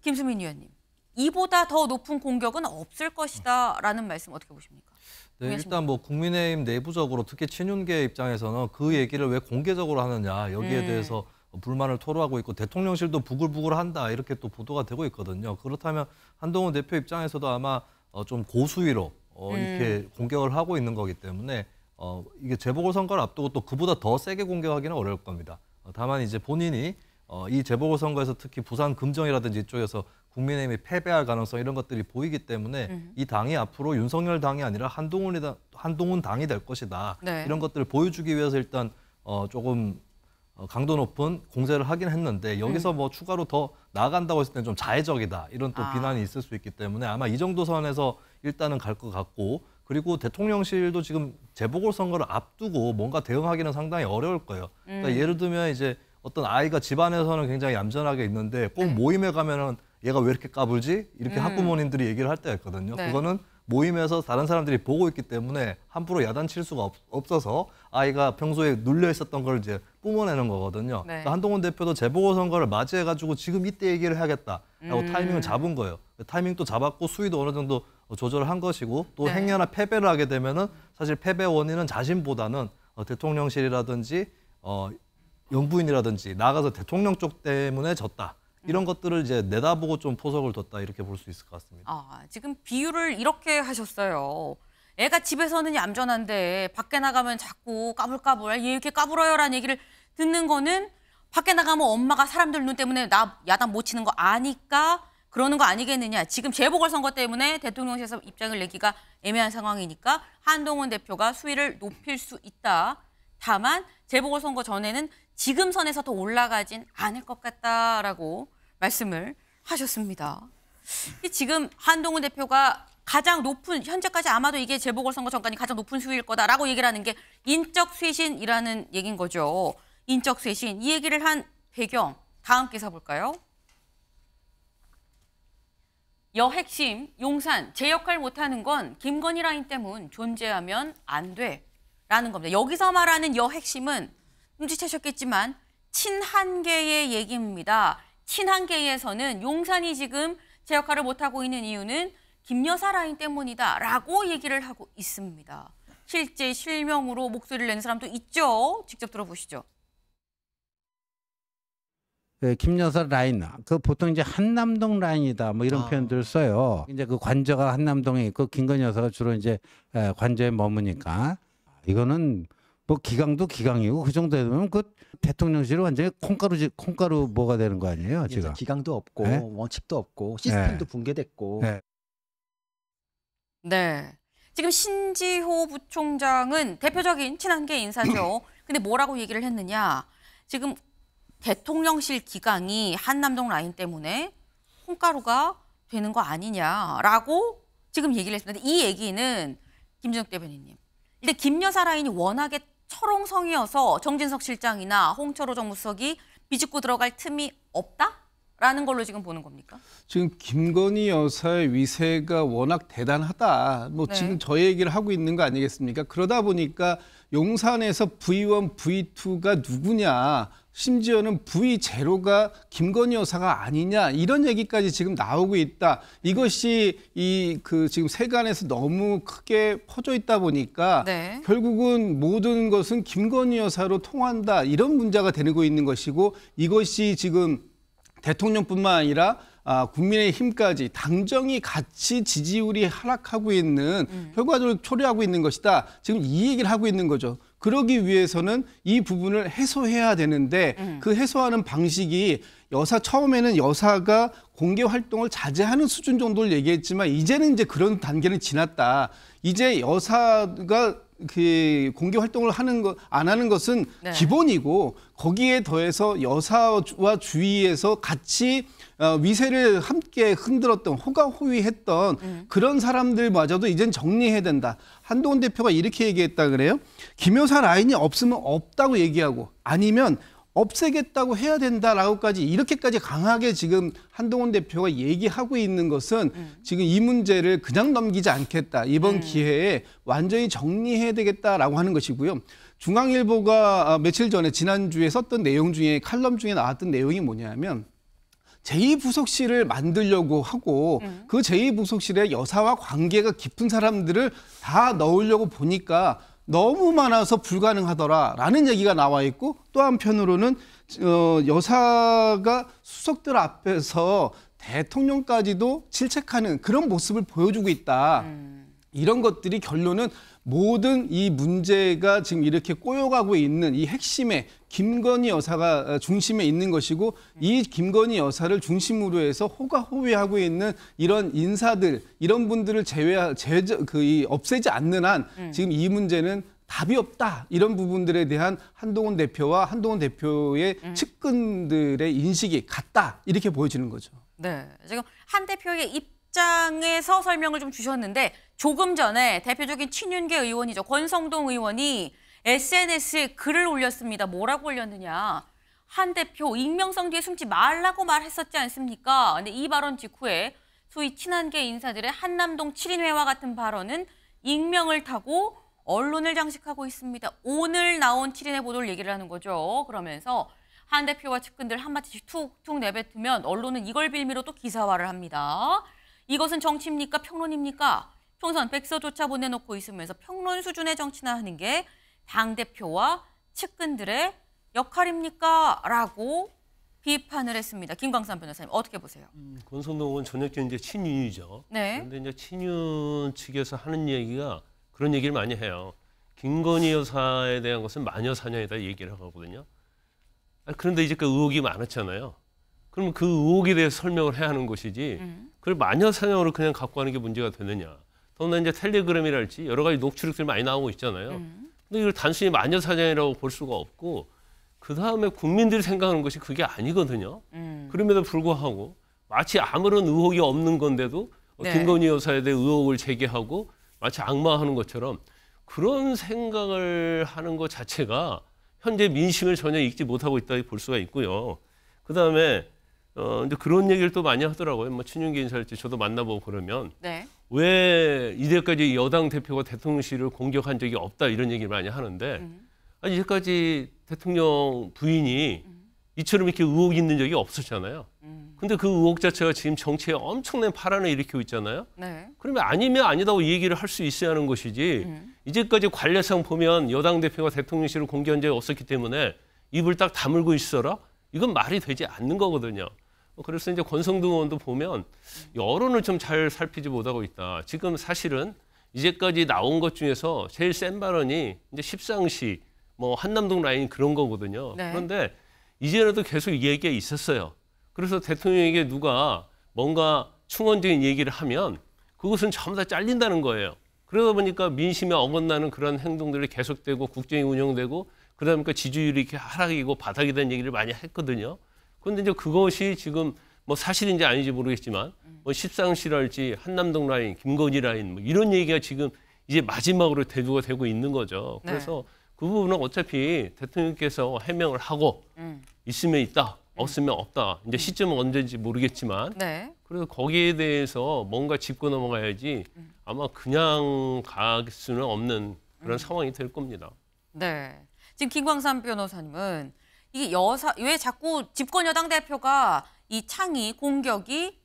김수민 위원님. 이보다 더 높은 공격은 없을 것이다라는 말씀 어떻게 보십니까? 네, 일단 뭐 국민의힘 내부적으로 특히 친윤계 입장에서는 그 얘기를 왜 공개적으로 하느냐 여기에 대해서 불만을 토로하고 있고 대통령실도 부글부글한다 이렇게 또 보도가 되고 있거든요. 그렇다면 한동훈 대표 입장에서도 아마 좀 고수위로 이렇게 공격을 하고 있는 거기 때문에 이게 재보궐선거를 앞두고 또 그보다 더 세게 공격하기는 어려울 겁니다. 다만 이제 본인이 이 재보궐선거에서 특히 부산 금정이라든지 이쪽에서 국민의힘이 패배할 가능성 이런 것들이 보이기 때문에 이 당이 앞으로 윤석열 당이 아니라 한동훈 당이 될 것이다. 네. 이런 것들을 보여주기 위해서 일단 조금 강도 높은 공세를 하긴 했는데 여기서 뭐 추가로 더 나아간다고 했을 때는 좀 자해적이다. 이런 또 비난이 있을 수 있기 때문에 아마 이 정도 선에서 일단은 갈 것 같고 그리고 대통령실도 지금 재보궐선거를 앞두고 뭔가 대응하기는 상당히 어려울 거예요. 그러니까 예를 들면 이제 어떤 아이가 집안에서는 굉장히 얌전하게 있는데 꼭 모임에 가면은 얘가 왜 이렇게 까불지? 이렇게 학부모님들이 얘기를 할 때가 있거든요. 네. 그거는 모임에서 다른 사람들이 보고 있기 때문에 함부로 야단칠 수가 없어서 아이가 평소에 눌려 있었던 걸 이제 뿜어내는 거거든요. 네. 그러니까 한동훈 대표도 재보궐선거를 맞이해가지고 지금 이때 얘기를 해야겠다라고 타이밍을 잡은 거예요. 타이밍도 잡았고 수위도 어느 정도 조절을 한 것이고 또 네. 행여나 패배를 하게 되면은 사실 패배 원인은 자신보다는 대통령실이라든지 영부인이라든지 나아가서 대통령 쪽 때문에 졌다. 이런 것들을 이제 내다보고 좀 포석을 뒀다 이렇게 볼 수 있을 것 같습니다. 지금 비유를 이렇게 하셨어요. 애가 집에서는 얌전한데 밖에 나가면 자꾸 까불까불 얘 이렇게 까불어요라는 얘기를 듣는 거는 밖에 나가면 엄마가 사람들 눈 때문에 나 야단 못 치는 거 아니까 그러는 거 아니겠느냐. 지금 재보궐선거 때문에 대통령실에서 입장을 내기가 애매한 상황이니까 한동훈 대표가 수위를 높일 수 있다. 다만 재보궐선거 전에는 지금 선에서 더 올라가진 않을 것 같다라고 말씀을 하셨습니다. 지금 한동훈 대표가 가장 높은, 현재까지 아마도 이게 재보궐선거 전까지 가장 높은 수위일 거다라고 얘기를 하는 게 인적 쇄신이라는 얘기인 거죠. 인적 쇄신. 이 얘기를 한 배경, 다음 기사 볼까요? 여핵심, 용산, 제 역할 못하는 건 김건희 라인 때문 존재하면 안 돼. 라는 겁니다. 여기서 말하는 여핵심은 눈치채셨겠지만 친한계의 얘기입니다. 친한계에서는 용산이 지금 제 역할을 못하고 있는 이유는 김여사 라인 때문이다라고 얘기를 하고 있습니다. 실제 실명으로 목소리를 내는 사람도 있죠. 직접 들어보시죠. 네, 김여사 라인, 그 보통 이제 한남동 라인이다 뭐 이런 표현들을 써요. 이제 그 관저가 한남동에 있고 김건희 여사가 주로 이제 관저에 머무니까 이거는 뭐 기강도 기강이고 그 정도 되면 그 대통령실은 완전히 콩가루 뭐가 되는 거 아니에요 지금? 기강도 없고 네? 원칙도 없고 시스템도 네. 붕괴됐고. 네. 네. 지금 신지호 부총장은 대표적인 친한계 인사죠. 근데 뭐라고 얘기를 했느냐. 지금 대통령실 기강이 한남동 라인 때문에 콩가루가 되는 거 아니냐라고 지금 얘기를 했습니다. 이 얘기는 김준욱 대변인님. 일단 김여사 라인이 워낙에 철옹성이어서 정진석 실장이나 홍철호 정무수석이 비집고 들어갈 틈이 없다라는 걸로 지금 보는 겁니까? 지금 김건희 여사의 위세가 워낙 대단하다. 뭐 네. 지금 저 얘기를 하고 있는 거 아니겠습니까? 그러다 보니까 용산에서 V1, V2가 누구냐, 심지어는 V0가 김건희 여사가 아니냐 이런 얘기까지 지금 나오고 있다. 이것이 지금 세간에서 너무 크게 퍼져 있다 보니까 네. 결국은 모든 것은 김건희 여사로 통한다 이런 문제가 되고 있는 것이고 이것이 지금 대통령뿐만 아니라 국민의힘까지 당정이 같이 지지율이 하락하고 있는 결과적으로 초래하고 있는 것이다. 지금 이 얘기를 하고 있는 거죠. 그러기 위해서는 이 부분을 해소해야 되는데 그 해소하는 방식이 처음에는 여사가 공개 활동을 자제하는 수준 정도를 얘기했지만 이제는 이제 그런 단계는 지났다. 이제 여사가 그 공개 활동을 안 하는 것은 네. 기본이고 거기에 더해서 여사와 주위에서 같이 위세를 함께 흔들었던 호가호위했던 그런 사람들마저도 이젠 정리해야 된다. 한동훈 대표가 이렇게 얘기했다 그래요. 김여사 라인이 없으면 없다고 얘기하고 아니면 없애겠다고 해야 된다라고까지 이렇게까지 강하게 지금 한동훈 대표가 얘기하고 있는 것은 지금 이 문제를 그냥 넘기지 않겠다. 이번 기회에 완전히 정리해야 되겠다라고 하는 것이고요. 중앙일보가 며칠 전에 지난주에 썼던 내용 중에 칼럼 중에 나왔던 내용이 뭐냐면 제2부속실을 만들려고 하고 그 제2부속실에 여사와 관계가 깊은 사람들을 다 넣으려고 보니까 너무 많아서 불가능하더라라는 얘기가 나와 있고 또 한편으로는 여사가 수석들 앞에서 대통령까지도 질책하는 그런 모습을 보여주고 있다. 이런 것들이 결론은 모든 이 문제가 지금 이렇게 꼬여가고 있는 이 핵심에 김건희 여사가 중심에 있는 것이고 이 김건희 여사를 중심으로 해서 호가호위하고 있는 이런 인사들 이런 분들을 없애지 않는 한 지금 이 문제는 답이 없다. 이런 부분들에 대한 한동훈 대표와 한동훈 대표의 측근들의 인식이 같다. 이렇게 보여지는 거죠. 네, 지금 한 대표의 입장에서 설명을 좀 주셨는데 조금 전에 대표적인 친윤계 의원이죠. 권성동 의원이 SNS에 글을 올렸습니다. 뭐라고 올렸느냐. 한 대표 익명성 뒤에 숨지 말라고 말했었지 않습니까? 근데 이 발언 직후에 소위 친한계 인사들의 한남동 7인회와 같은 발언은 익명을 타고 언론을 장식하고 있습니다. 오늘 나온 7인회 보도를 얘기를 하는 거죠. 그러면서 한 대표와 측근들 한마디씩 툭툭 내뱉으면 언론은 이걸 빌미로 또 기사화를 합니다. 이것은 정치입니까? 평론입니까? 총선 백서조차 보내놓고 있으면서 평론 수준의 정치나 하는 게 당대표와 측근들의 역할입니까? 라고 비판을 했습니다. 김광삼 변호사님 어떻게 보세요? 권성동은 전형적인 이제 친윤이죠. 네. 그런데 이제 친윤 측에서 하는 얘기가 그런 얘기를 많이 해요. 김건희 여사에 대한 것은 마녀 사냥이다 얘기를 하거든요. 그런데 이제 그 의혹이 많았잖아요. 그럼 그 의혹에 대해서 설명을 해야 하는 것이지 그걸 마녀 사냥으로 그냥 갖고 가는 게 문제가 되느냐. 더구나 이제 텔레그램이랄지 여러 가지 녹취록들이 많이 나오고 있잖아요. 근데 이걸 단순히 마녀 사냥이라고 볼 수가 없고 그다음에 국민들이 생각하는 것이 그게 아니거든요. 그럼에도 불구하고 마치 아무런 의혹이 없는 건데도 네. 김건희 여사에 대해 의혹을 제기하고 마치 악마하는 것처럼 그런 생각을 하는 것 자체가 현재 민심을 전혀 읽지 못하고 있다 볼 수가 있고요. 그다음에 이제 그런 얘기를 또 많이 하더라고요. 뭐 친윤계 인사일지 저도 만나보고 그러면 네. 왜 이제까지 여당 대표가 대통령실을 공격한 적이 없다 이런 얘기를 많이 하는데 아니 이제까지 대통령 부인이 이처럼 이렇게 의혹이 있는 적이 없었잖아요. 근데 그 의혹 자체가 지금 정치에 엄청난 파란을 일으키고 있잖아요. 네. 그러면 아니면 아니다고 얘기를 할 수 있어야 하는 것이지 이제까지 관례상 보면 여당 대표가 대통령실을 공개한 적이 없었기 때문에 입을 딱 다물고 있어라? 이건 말이 되지 않는 거거든요. 그래서 이제 권성동 의원도 보면 여론을 좀 잘 살피지 못하고 있다. 지금 사실은 이제까지 나온 것 중에서 제일 센 발언이 이제 십상시, 뭐 한남동 라인 그런 거거든요. 네. 그런데 이전에도 계속 얘기가 있었어요. 그래서 대통령에게 누가 뭔가 충원적인 얘기를 하면 그것은 전부 다 잘린다는 거예요. 그러다 보니까 민심에 어긋나는 그런 행동들이 계속되고 국정이 운영되고 그다음에 지지율이 이렇게 하락이고 바닥이 된 얘기를 많이 했거든요. 그런데 이제 그것이 지금 뭐 사실인지 아닌지 모르겠지만 뭐 십상시랄지 한남동 라인, 김건희 라인 뭐 이런 얘기가 지금 이제 마지막으로 대두가 되고 있는 거죠. 그래서 그 부분은 어차피 대통령께서 해명을 하고 있으면 있다, 없으면 없다. 이제 시점은 언제인지 모르겠지만 네. 그래서 거기에 대해서 뭔가 짚고 넘어가야지 아마 그냥 갈 수는 없는 그런 상황이 될 겁니다. 네. 지금 김광삼 변호사님은 이게 왜 자꾸 집권 여당 대표가 이 창의 공격이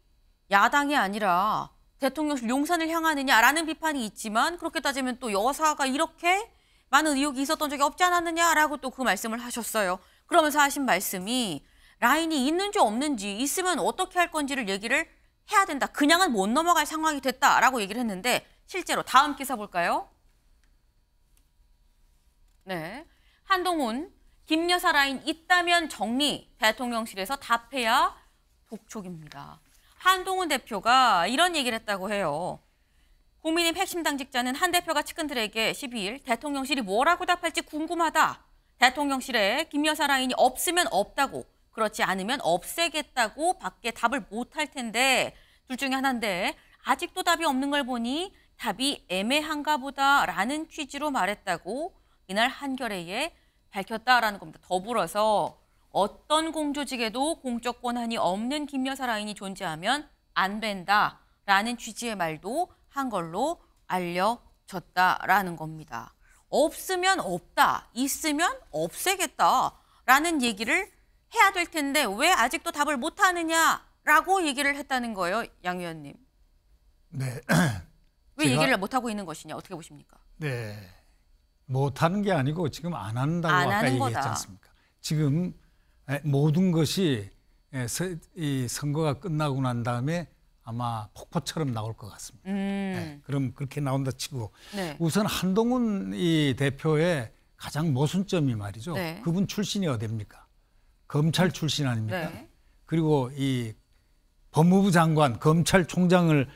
야당이 아니라 대통령실 용산을 향하느냐라는 비판이 있지만 그렇게 따지면 또 여사가 이렇게 많은 의혹이 있었던 적이 없지 않았느냐라고 또 그 말씀을 하셨어요. 그러면서 하신 말씀이 라인이 있는지 없는지 있으면 어떻게 할 건지를 얘기를 해야 된다. 그냥은 못 넘어갈 상황이 됐다라고 얘기를 했는데 실제로 다음 기사 볼까요? 네, 한동훈 김여사 라인 있다면 정리 대통령실에서 답해야 독촉입니다. 한동훈 대표가 이런 얘기를 했다고 해요. 국민의힘 핵심 당직자는 한 대표가 측근들에게 12일 대통령실이 뭐라고 답할지 궁금하다. 대통령실에 김여사 라인이 없으면 없다고 그렇지 않으면 없애겠다고 밖에 답을 못할 텐데 둘 중에 하나인데 아직도 답이 없는 걸 보니 답이 애매한가 보다라는 취지로 말했다고 이날 한겨레에 밝혔다라는 겁니다. 더불어서 어떤 공조직에도 공적 권한이 없는 김여사 라인이 존재하면 안 된다라는 취지의 말도 한 걸로 알려졌다라는 겁니다. 없으면 없다, 있으면 없애겠다라는 얘기를 해야 될 텐데 왜 아직도 답을 못하느냐라고 얘기를 했다는 거예요, 양 의원님. 네. 왜 얘기를 못하고 있는 것이냐, 어떻게 보십니까? 네. 못하는 게 아니고 지금 안 한다고 안 아까 하는 얘기했지 거다. 않습니까? 지금 모든 것이 이 선거가 끝나고 난 다음에 아마 폭포처럼 나올 것 같습니다. 그럼 그렇게 나온다 치고 네. 우선 한동훈 이 대표의 가장 모순점이 말이죠. 네. 그분 출신이 어디입니까? 검찰 출신 아닙니까? 네. 그리고 이 법무부 장관, 검찰총장을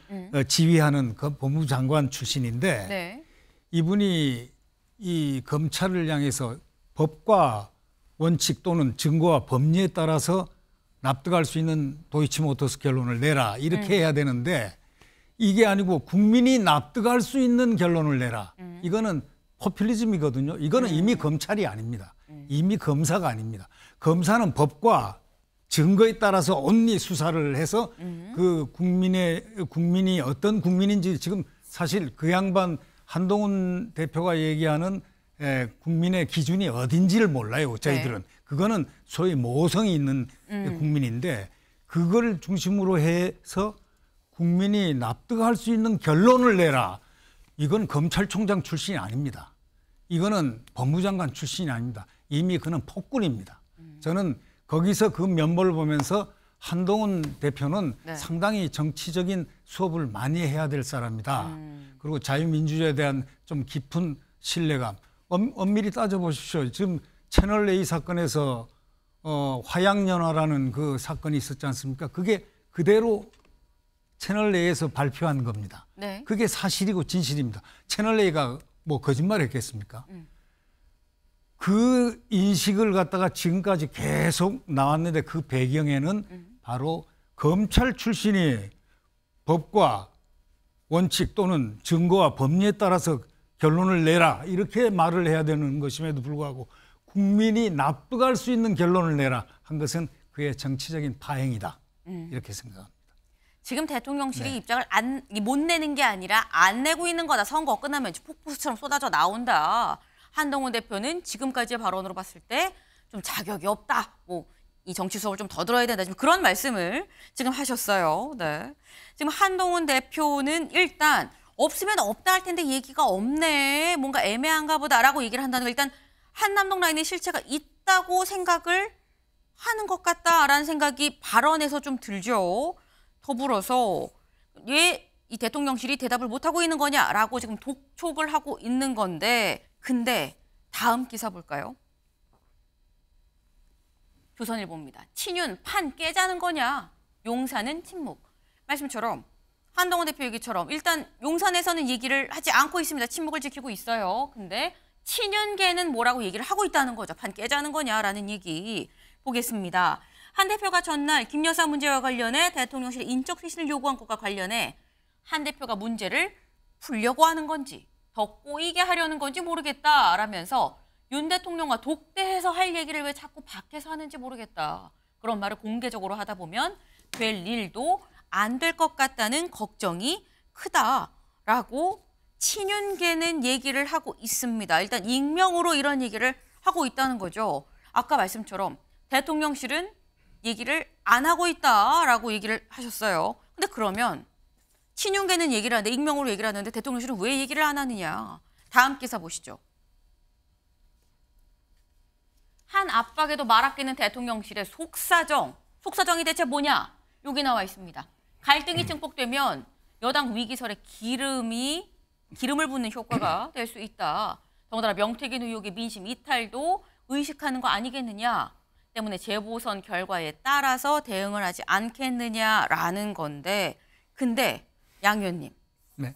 지휘하는 법무부 장관 출신인데 네. 이분이 이 검찰을 향해서 법과 원칙 또는 증거와 법리에 따라서 납득할 수 있는 도이치모터스 결론을 내라 이렇게 해야 되는데 이게 아니고 국민이 납득할 수 있는 결론을 내라. 이거는 포퓰리즘이거든요. 이거는 이미 검찰이 아닙니다. 이미 검사가 아닙니다. 검사는 법과 증거에 따라서 온리 수사를 해서 그 국민이 어떤 국민인지 지금 사실 그 양반 한동훈 대표가 얘기하는 국민의 기준이 어딘지를 몰라요. 저희들은. 네. 그거는 소위 모성이 있는 국민인데 그걸 중심으로 해서 국민이 납득할 수 있는 결론을 내라. 이건 검찰총장 출신이 아닙니다. 이거는 법무장관 출신이 아닙니다. 이미 그는 폭군입니다. 저는 거기서 그 면모를 보면서 한동훈 대표는 네. 상당히 정치적인 수업을 많이 해야 될 사람이다. 그리고 자유민주주의에 대한 좀 깊은 신뢰감. 엄밀히 따져보십시오. 지금 채널A 사건에서 화양연화라는 그 사건이 있었지 않습니까? 그게 그대로 채널A에서 발표한 겁니다. 네. 그게 사실이고 진실입니다. 채널A가 뭐 거짓말했겠습니까? 그 인식을 갖다가 지금까지 계속 나왔는데 그 배경에는 바로 검찰 출신이 법과 원칙 또는 증거와 법리에 따라서 결론을 내라 이렇게 말을 해야 되는 것임에도 불구하고 국민이 납득할 수 있는 결론을 내라 한 것은 그의 정치적인 파행이다 이렇게 생각합니다. 지금 대통령실이 네. 입장을 못 내는 게 아니라 안 내고 있는 거다. 선거 끝나면 폭포수처럼 쏟아져 나온다. 한동훈 대표는 지금까지의 발언으로 봤을 때 좀 자격이 없다. 뭐 이 정치 수업을 좀 더 들어야 된다. 지금 그런 말씀을 지금 하셨어요. 네. 지금 한동훈 대표는 일단 없으면 없다 할 텐데 얘기가 없네. 뭔가 애매한가 보다라고 얘기를 한다는 거 일단 한남동 라인의 실체가 있다고 생각을 하는 것 같다라는 생각이 발언에서 좀 들죠. 더불어서 왜 이 대통령실이 대답을 못하고 있는 거냐라고 지금 독촉을 하고 있는 건데 근데 다음 기사 볼까요? 조선일보입니다. 친윤 판 깨자는 거냐? 용산은 침묵. 말씀처럼 한동훈 대표 얘기처럼 일단 용산에서는 얘기를 하지 않고 있습니다. 침묵을 지키고 있어요. 근데 친윤계는 뭐라고 얘기를 하고 있다는 거죠. 판 깨자는 거냐라는 얘기 보겠습니다. 한 대표가 전날 김 여사 문제와 관련해 대통령실에 인적 쇄신을 요구한 것과 관련해 한 대표가 문제를 풀려고 하는 건지 더 꼬이게 하려는 건지 모르겠다라면서 윤 대통령과 독대해서 할 얘기를 왜 자꾸 밖에서 하는지 모르겠다. 그런 말을 공개적으로 하다 보면 될 일도 안 될 것 같다는 걱정이 크다라고 친윤계는 얘기를 하고 있습니다. 일단 익명으로 이런 얘기를 하고 있다는 거죠. 아까 말씀처럼 대통령실은 얘기를 안 하고 있다라고 얘기를 하셨어요. 근데 그러면 친윤계는 얘기를 하는데 익명으로 얘기를 하는데 대통령실은 왜 얘기를 안 하느냐. 다음 기사 보시죠. 한 압박에도 말아끼는 대통령실의 속사정이 대체 뭐냐? 여기 나와 있습니다. 갈등이 증폭되면 여당 위기설에 기름을 붓는 효과가 될 수 있다. 더군다나 명태균 의혹의 민심 이탈도 의식하는 거 아니겠느냐. 때문에 재보선 결과에 따라서 대응을 하지 않겠느냐라는 건데 근데 양 의원님. 네.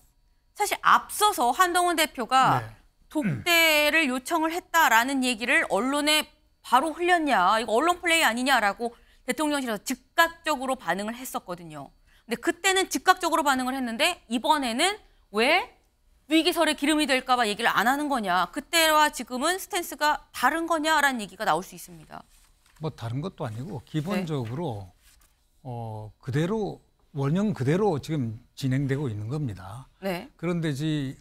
사실 앞서서 한동훈 대표가 네. 독대를 요청을 했다라는 얘기를 언론에 바로 흘렸냐. 이거 언론 플레이 아니냐라고 대통령실에서 즉각적으로 반응을 했었거든요. 근데 그때는 즉각적으로 반응을 했는데 이번에는 왜 위기설에 기름이 될까 봐 얘기를 안 하는 거냐. 그때와 지금은 스탠스가 다른 거냐라는 얘기가 나올 수 있습니다. 뭐 다른 것도 아니고 기본적으로 그대로 원형 그대로 지금 진행되고 있는 겁니다. 네. 그런데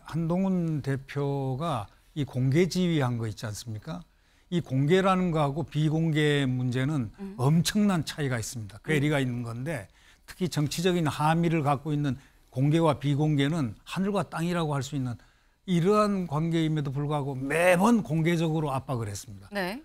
한동훈 대표가 이 공개 지휘한 거 있지 않습니까? 이 공개라는 거하고 비공개 문제는 엄청난 차이가 있습니다. 괴리가 있는 건데 특히 정치적인 함의를 갖고 있는 공개와 비공개는 하늘과 땅이라고 할 수 있는 이러한 관계임에도 불구하고 매번 공개적으로 압박을 했습니다. 네.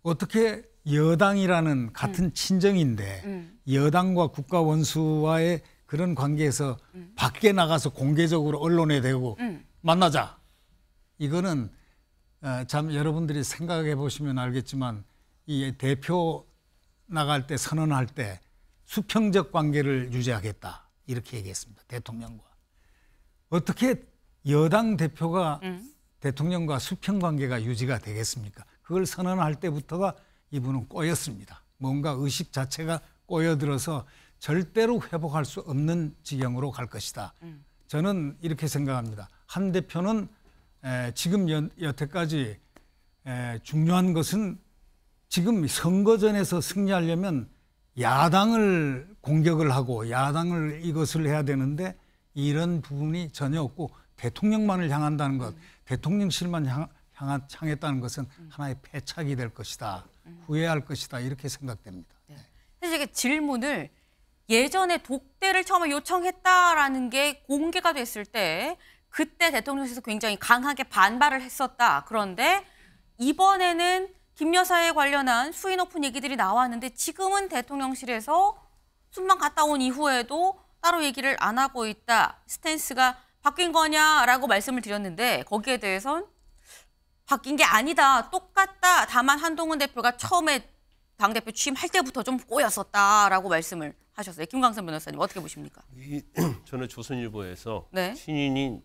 어떻게 여당이라는 같은 친정인데 여당과 국가 원수와의 그런 관계에서 밖에 나가서 공개적으로 언론에 대고 만나자. 이거는 참 여러분들이 생각해 보시면 알겠지만 이 대표 나갈 때 선언할 때 수평적 관계를 유지하겠다 이렇게 얘기했습니다. 대통령과. 어떻게 여당 대표가 대통령과 수평 관계가 유지가 되겠습니까? 그걸 선언할 때부터가 이분은 꼬였습니다. 뭔가 의식 자체가 꼬여들어서 절대로 회복할 수 없는 지경으로 갈 것이다. 저는 이렇게 생각합니다. 한 대표는 지금 여태까지 중요한 것은 지금 선거전에서 승리하려면 야당을 공격을 하고 야당을 이것을 해야 되는데 이런 부분이 전혀 없고 대통령만을 향한다는 것, 대통령실만 향했다는 것은 하나의 패착이 될 것이다. 후회할 것이다. 이렇게 생각됩니다. 네. 사실 이게 질문을 예전에 독대를 처음에 요청했다라는 게 공개가 됐을 때 그때 대통령실에서 굉장히 강하게 반발을 했었다. 그런데 이번에는 김 여사에 관련한 수위 높은 얘기들이 나왔는데 지금은 대통령실에서 순방 갔다 온 이후에도 따로 얘기를 안 하고 있다. 스탠스가 바뀐 거냐라고 말씀을 드렸는데 거기에 대해선 바뀐 게 아니다. 똑같다. 다만 한동훈 대표가 처음에 당대표 취임할 때부터 좀 꼬였었다라고 말씀을 하셨어요. 김광선 변호사님 어떻게 보십니까? 저는 조선일보에서 네. 친윤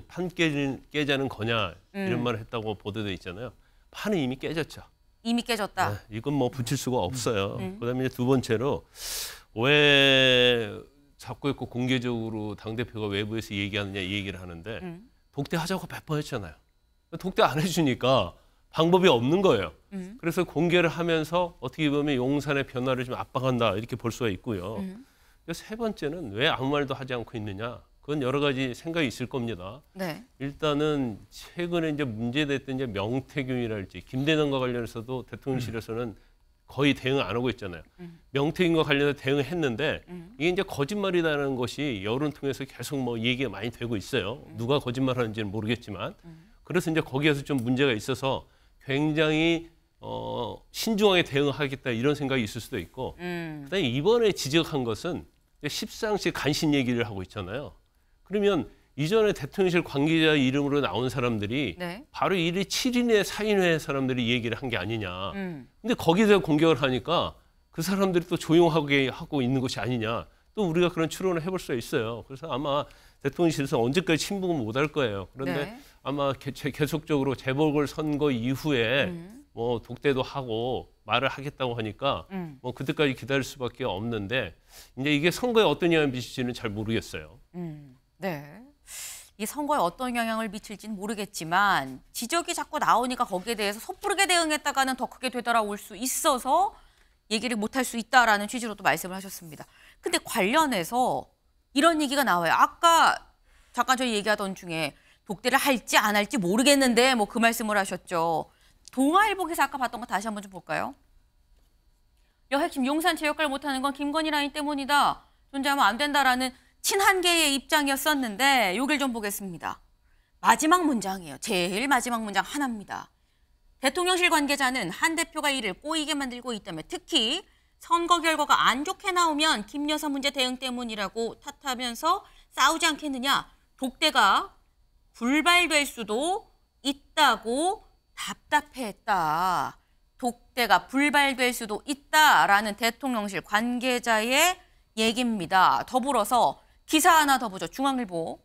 판 깨자는 거냐 이런 말을 했다고 보도돼 있잖아요. 판은 이미 깨졌죠. 이미 깨졌다. 네, 이건 뭐 붙일 수가 없어요. 그다음에 두 번째로 왜 자꾸 있고 공개적으로 당대표가 외부에서 얘기하느냐 이 얘기를 하는데 독대하자고 몇 번 했잖아요. 독대 안 해주니까 방법이 없는 거예요. 그래서 공개를 하면서 어떻게 보면 용산의 변화를 좀 압박한다 이렇게 볼 수가 있고요. 세 번째는 왜 아무 말도 하지 않고 있느냐. 그건 여러 가지 생각이 있을 겁니다. 네. 일단은 최근에 이제 문제됐던 이제 명태균이랄지 김대남과 관련해서도 대통령실에서는 거의 대응을 안 하고 있잖아요. 명태균과 관련해서 대응했는데 이게 이제 거짓말이라는 것이 여론 통해서 계속 뭐 얘기가 많이 되고 있어요. 누가 거짓말하는지는 모르겠지만 그래서 이제 거기에서 좀 문제가 있어서 굉장히 신중하게 대응하겠다 이런 생각이 있을 수도 있고 그다음에 이번에 지적한 것은 십상시 간신 얘기를 하고 있잖아요. 그러면 이전에 대통령실 관계자 이름으로 나온 사람들이 네. 바로 1위 7인의 사인회 사람들이 얘기를 한 게 아니냐. 근데 거기서 공격을 하니까 그 사람들이 또 조용하게 하고 있는 것이 아니냐. 또 우리가 그런 추론을 해볼 수가 있어요. 그래서 아마 대통령실에서 언제까지 침묵은 못할 거예요. 그런데 네. 아마 계속적으로 재보궐선거 이후에 뭐 독대도 하고 말을 하겠다고 하니까 뭐 그때까지 기다릴 수밖에 없는데 이제 이게 선거에 어떤 영향을 미칠지는 잘 모르겠어요. 네. 이 선거에 어떤 영향을 미칠지는 모르겠지만 지적이 자꾸 나오니까 거기에 대해서 섣부르게 대응했다가는 더 크게 되돌아올 수 있어서 얘기를 못할 수 있다라는 취지로 또 말씀을 하셨습니다. 근데 관련해서 이런 얘기가 나와요. 아까 잠깐 저희 얘기하던 중에 독대를 할지 안 할지 모르겠는데 뭐 그 말씀을 하셨죠. 동아일보 기사 아까 봤던 거 다시 한번 좀 볼까요? 여핵심 용산 제 역할을 못하는 건 김건희 라인 때문이다. 존재하면 안 된다라는 친한계의 입장이었었는데 여길 좀 보겠습니다. 마지막 문장이에요. 제일 마지막 문장 하나입니다. 대통령실 관계자는 한 대표가 이를 꼬이게 만들고 있다며 특히 선거 결과가 안 좋게 나오면 김 여사 문제 대응 때문이라고 탓하면서 싸우지 않겠느냐. 독대가 불발될 수도 있다고 답답해했다. 독대가 불발될 수도 있다라는 대통령실 관계자의 얘기입니다. 더불어서 기사 하나 더 보죠. 중앙일보.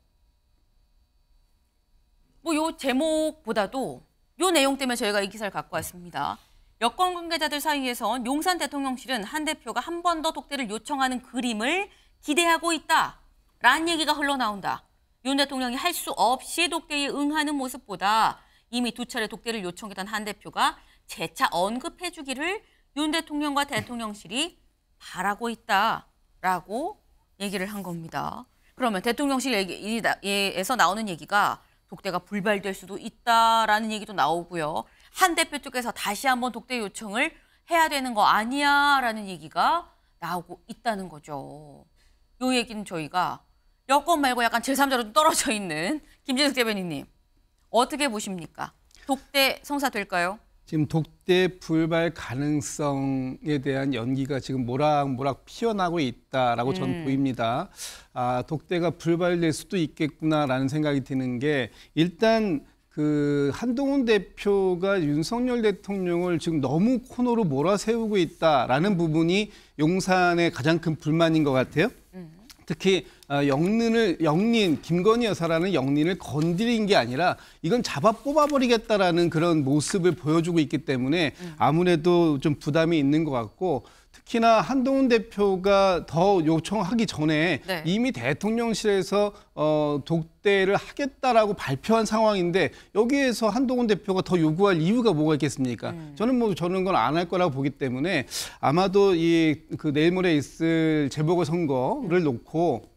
뭐 요 제목보다도 요 내용 때문에 저희가 이 기사를 갖고 왔습니다. 여권 관계자들 사이에선 용산 대통령실은 한 대표가 한 번 더 독대를 요청하는 그림을 기대하고 있다라는 얘기가 흘러나온다. 윤 대통령이 할 수 없이 독대에 응하는 모습보다 이미 2차례 독대를 요청했던 한 대표가 재차 언급해 주기를 윤 대통령과 대통령실이 바라고 있다라고 얘기를 한 겁니다. 그러면 대통령실에서 나오는 얘기가 독대가 불발될 수도 있다라는 얘기도 나오고요. 한 대표 쪽에서 다시 한번 독대 요청을 해야 되는 거 아니야라는 얘기가 나오고 있다는 거죠. 요 얘기는 저희가 여권 말고 약간 제3자로 떨어져 있는 김진숙 대변인님 어떻게 보십니까? 독대 성사될까요? 지금 독대 불발 가능성에 대한 연기가 지금 모락모락 피어나고 있다라고 저는 보입니다. 아, 독대가 불발될 수도 있겠구나라는 생각이 드는 게 일단 그 한동훈 대표가 윤석열 대통령을 지금 너무 코너로 몰아세우고 있다라는 부분이 용산의 가장 큰 불만인 것 같아요. 특히 영린 김건희 여사라는 영린을 건드린 게 아니라 이건 잡아 뽑아버리겠다라는 그런 모습을 보여주고 있기 때문에 아무래도 좀 부담이 있는 것 같고 특히나 한동훈 대표가 더 요청하기 전에 네. 이미 대통령실에서 독대를 하겠다라고 발표한 상황인데 여기에서 한동훈 대표가 더 요구할 이유가 뭐가 있겠습니까? 저는 그건 안 할 거라고 보기 때문에 아마도 그 내일 모레 있을 재보궐선거를 놓고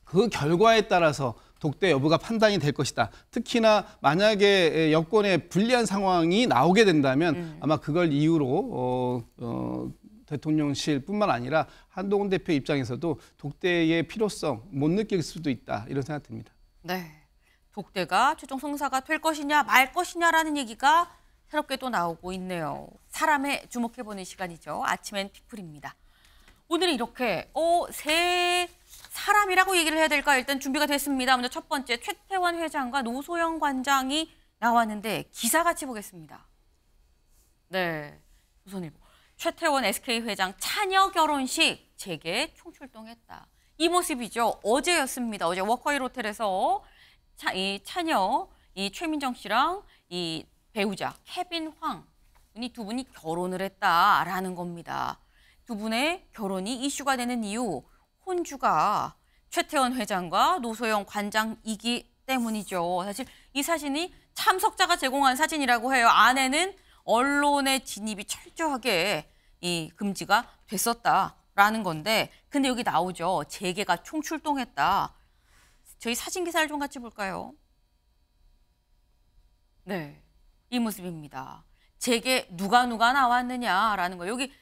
그 결과에 따라서 독대 여부가 판단이 될 것이다. 특히나 만약에 여권에 불리한 상황이 나오게 된다면 아마 그걸 이유로 대통령실뿐만 아니라 한동훈 대표 입장에서도 독대의 필요성 못 느낄 수도 있다. 이런 생각 듭니다. 네, 독대가 최종 성사가 될 것이냐 말 것이냐라는 얘기가 새롭게 또 나오고 있네요. 사람에 주목해보는 시간이죠. 아침엔 피플입니다. 오늘은 이렇게 세 사람이라고 얘기를 해야 될까 일단 준비가 됐습니다. 먼저 첫 번째 최태원 회장과 노소영 관장이 나왔는데 기사같이 보겠습니다. 네, 조선일보. 최태원 SK 회장 차녀 결혼식 재개 총출동했다. 이 모습이죠. 어제였습니다. 어제 워커힐 호텔에서 이 차녀, 이 최민정 씨랑 이 배우자 케빈 황 두 분이 결혼을 했다라는 겁니다. 두 분의 결혼이 이슈가 되는 이유 혼주가 최태원 회장과 노소영 관장이기 때문이죠. 사실 이 사진이 참석자가 제공한 사진이라고 해요. 안에는 언론의 진입이 철저하게 금지가 됐었다라는 건데 근데 여기 나오죠. 재계가 총출동했다. 저희 사진 기사를 좀 같이 볼까요? 네, 이 모습입니다. 재계 누가 나왔느냐라는 거. 여기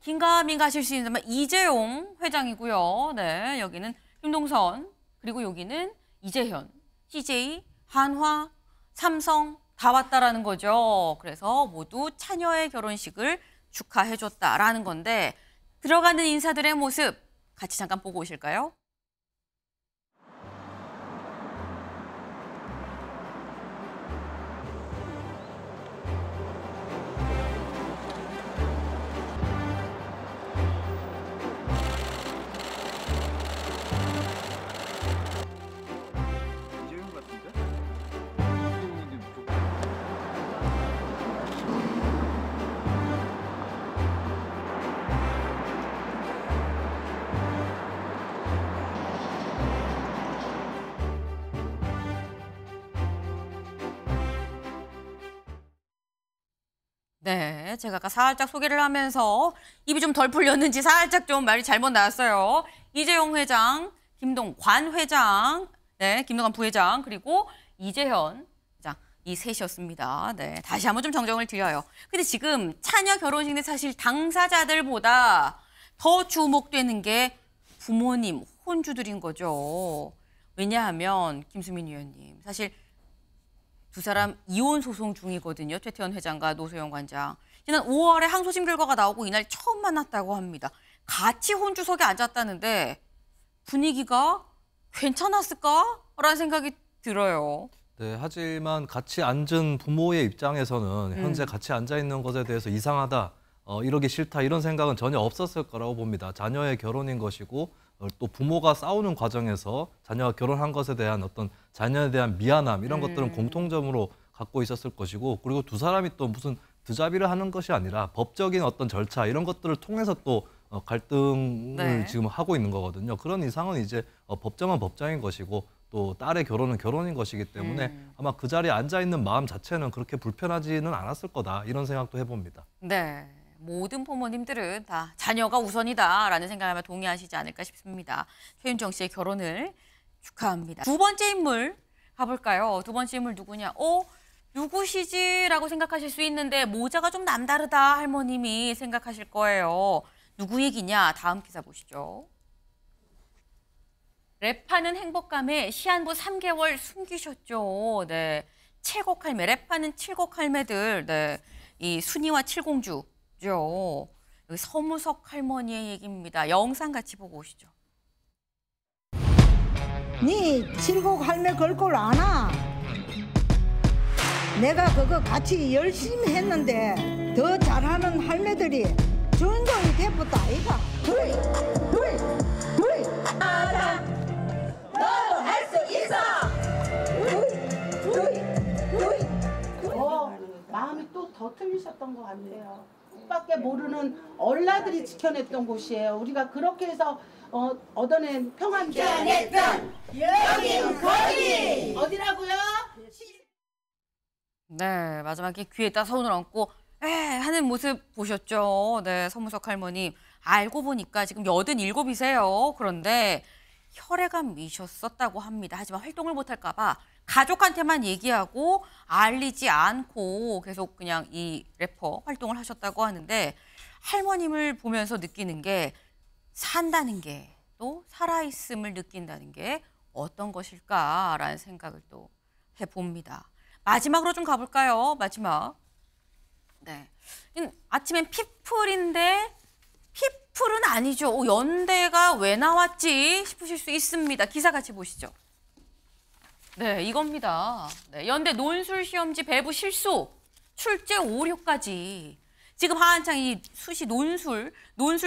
긴가민가 하실 수 있는데 이재용 회장이고요. 네, 여기는 김동선 그리고 여기는 이재현, CJ, 한화, 삼성 다 왔다라는 거죠. 그래서 모두 차녀의 결혼식을 축하해줬다라는 건데 들어가는 인사들의 모습 같이 잠깐 보고 오실까요? 네, 제가 아까 살짝 소개를 하면서 입이 좀 덜 풀렸는지 살짝 좀 말이 잘못 나왔어요. 이재용 회장, 김동관 회장, 네, 김동관 부회장, 그리고 이재현 회장 이 셋이었습니다. 네, 다시 한번 좀 정정을 드려요. 근데 지금 차녀 결혼식 때 사실 당사자들보다 더 주목되는 게 부모님, 혼주들인 거죠. 왜냐하면 김수민 의원님, 사실 두 사람 이혼 소송 중이거든요. 최태원 회장과 노소영 관장. 지난 5월에 항소심 결과가 나오고 이날 처음 만났다고 합니다. 같이 혼주석에 앉았다는데 분위기가 괜찮았을까라는 생각이 들어요. 네, 하지만 같이 앉은 부모의 입장에서는 현재 같이 앉아 있는 것에 대해서 이상하다, 이러기 싫다 이런 생각은 전혀 없었을 거라고 봅니다. 자녀의 결혼인 것이고 또 부모가 싸우는 과정에서 자녀가 결혼한 것에 대한 어떤 자녀에 대한 미안함 이런 것들은 공통점으로 갖고 있었을 것이고 그리고 두 사람이 또 무슨 드자비를 하는 것이 아니라 법적인 어떤 절차 이런 것들을 통해서 또 갈등을 네. 지금 하고 있는 거거든요. 그런 이상은 이제 법정은 법정인 것이고 또 딸의 결혼은 결혼인 것이기 때문에 아마 그 자리에 앉아 있는 마음 자체는 그렇게 불편하지는 않았을 거다 이런 생각도 해봅니다. 네, 모든 부모님들은 다 자녀가 우선이다라는 생각을 아마 동의하시지 않을까 싶습니다. 최윤정 씨의 결혼을 축하합니다. 두 번째 인물 가볼까요? 두 번째 인물 누구냐? 누구시지라고 생각하실 수 있는데 모자가 좀 남다르다 할머님이 생각하실 거예요. 누구 얘기냐? 다음 기사 보시죠. 랩하는 행복감에 시한부 3개월 숨기셨죠. 네, 칠곡 할매, 랩하는 칠곡 할매들, 네, 이 순이와 칠공주죠. 여기 서무석 할머니의 얘기입니다. 영상 같이 보고 오시죠. 네 칠곡 할매 걸 걸 아나? 내가 그거 같이 열심히 했는데 더 잘하는 할매들이 전동이 돼버다 아이가. 둘 하나 너도 할 수 있어. 마음이 또 더 틀리셨던 것 같아요. 뜻밖에 모르는 얼라들이 지켜냈던 곳이에요. 우리가 그렇게 해서 얻어낸 평안도 지켜냈던 여긴 거기 어디라고요? 네, 마지막에 귀에다 손을 얹고 하는 모습 보셨죠? 네, 서무석 할머니. 알고 보니까 지금 87이세요. 그런데 혈액암이셨었다고 합니다. 하지만 활동을 못할까 봐 가족한테만 얘기하고 알리지 않고 계속 그냥 이 래퍼 활동을 하셨다고 하는데 할머님을 보면서 느끼는 게 산다는 게 또 살아있음을 느낀다는 게 어떤 것일까라는 생각을 또 해봅니다. 마지막으로 좀 가볼까요? 마지막. 네. 아침엔 피플인데 피플은 아니죠. 연대가 왜 나왔지 싶으실 수 있습니다. 기사 같이 보시죠. 네, 이겁니다. 네, 연대 논술 시험지 배부 실수, 출제 오류까지. 지금 한창 이 수시 논술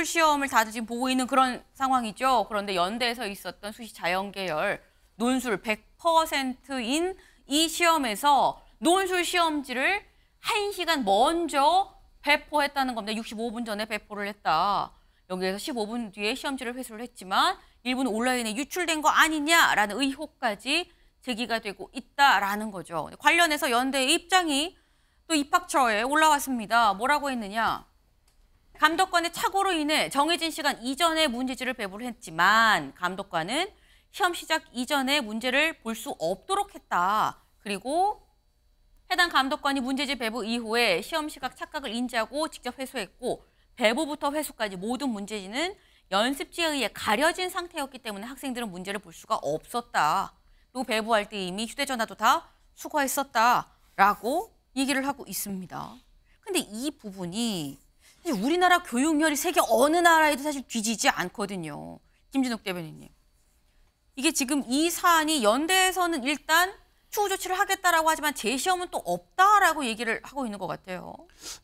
시험을 다들 지금 보고 있는 그런 상황이죠. 그런데 연대에서 있었던 수시 자연계열 논술 100%인 이 시험에서 논술 시험지를 1시간 먼저 배포했다는 겁니다. 65분 전에 배포를 했다. 여기에서 15분 뒤에 시험지를 회수를 했지만 일부는 온라인에 유출된 거 아니냐라는 의혹까지 제기가 되고 있다라는 거죠. 관련해서 연대의 입장이 또 입학처에 올라왔습니다. 뭐라고 했느냐. 감독관의 착오로 인해 정해진 시간 이전에 문제지를 배부를 했지만 감독관은 시험 시작 이전에 문제를 볼 수 없도록 했다. 그리고 해당 감독관이 문제지 배부 이후에 시험 시각 착각을 인지하고 직접 회수했고 배부부터 회수까지 모든 문제지는 연습지에 의해 가려진 상태였기 때문에 학생들은 문제를 볼 수가 없었다. 또 배부할 때 이미 휴대전화도 다 수거했었다라고 얘기를 하고 있습니다. 근데 이 부분이 사실 우리나라 교육열이 세계 어느 나라에도 사실 뒤지지 않거든요. 김진욱 대변인님. 이게 지금 이 사안이 연대에서는 일단 추후 조치를 하겠다라고 하지만 재시험은 또 없다라고 얘기를 하고 있는 것 같아요.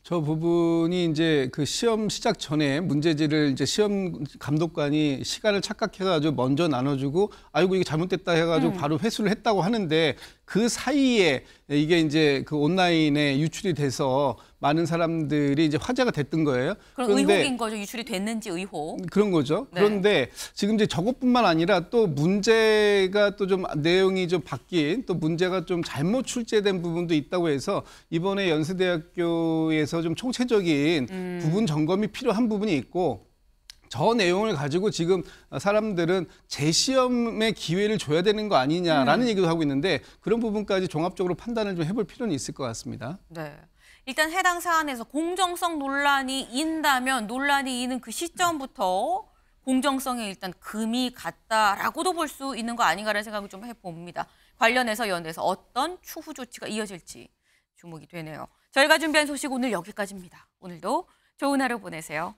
저 부분이 이제 그 시험 시작 전에 문제지를 이제 시험 감독관이 시간을 착각해가지고 먼저 나눠주고 아이고 이게 잘못됐다 해가지고 바로 회수를 했다고 하는데 그 사이에 이게 이제 그 온라인에 유출이 돼서 많은 사람들이 이제 화제가 됐던 거예요. 그런 의혹인 거죠. 유출이 됐는지 의혹. 그런 거죠. 네. 그런데 지금 이제 저것뿐만 아니라 또 문제가 또 좀 내용이 좀 바뀐 또 문제가 좀 잘못 출제된 부분도 있다고 해서 이번에 연세대학교에서 좀 총체적인 부분 점검이 필요한 부분이 있고 저 내용을 가지고 지금 사람들은 재시험의 기회를 줘야 되는 거 아니냐라는 얘기도 하고 있는데 그런 부분까지 종합적으로 판단을 좀 해볼 필요는 있을 것 같습니다. 네. 일단 해당 사안에서 공정성 논란이 인다면 논란이 있는 그 시점부터 공정성에 일단 금이 갔다라고도 볼 수 있는 거 아닌가라는 생각을 좀 해봅니다. 관련해서 연대에서 어떤 추후 조치가 이어질지 주목이 되네요. 저희가 준비한 소식 오늘 여기까지입니다. 오늘도 좋은 하루 보내세요.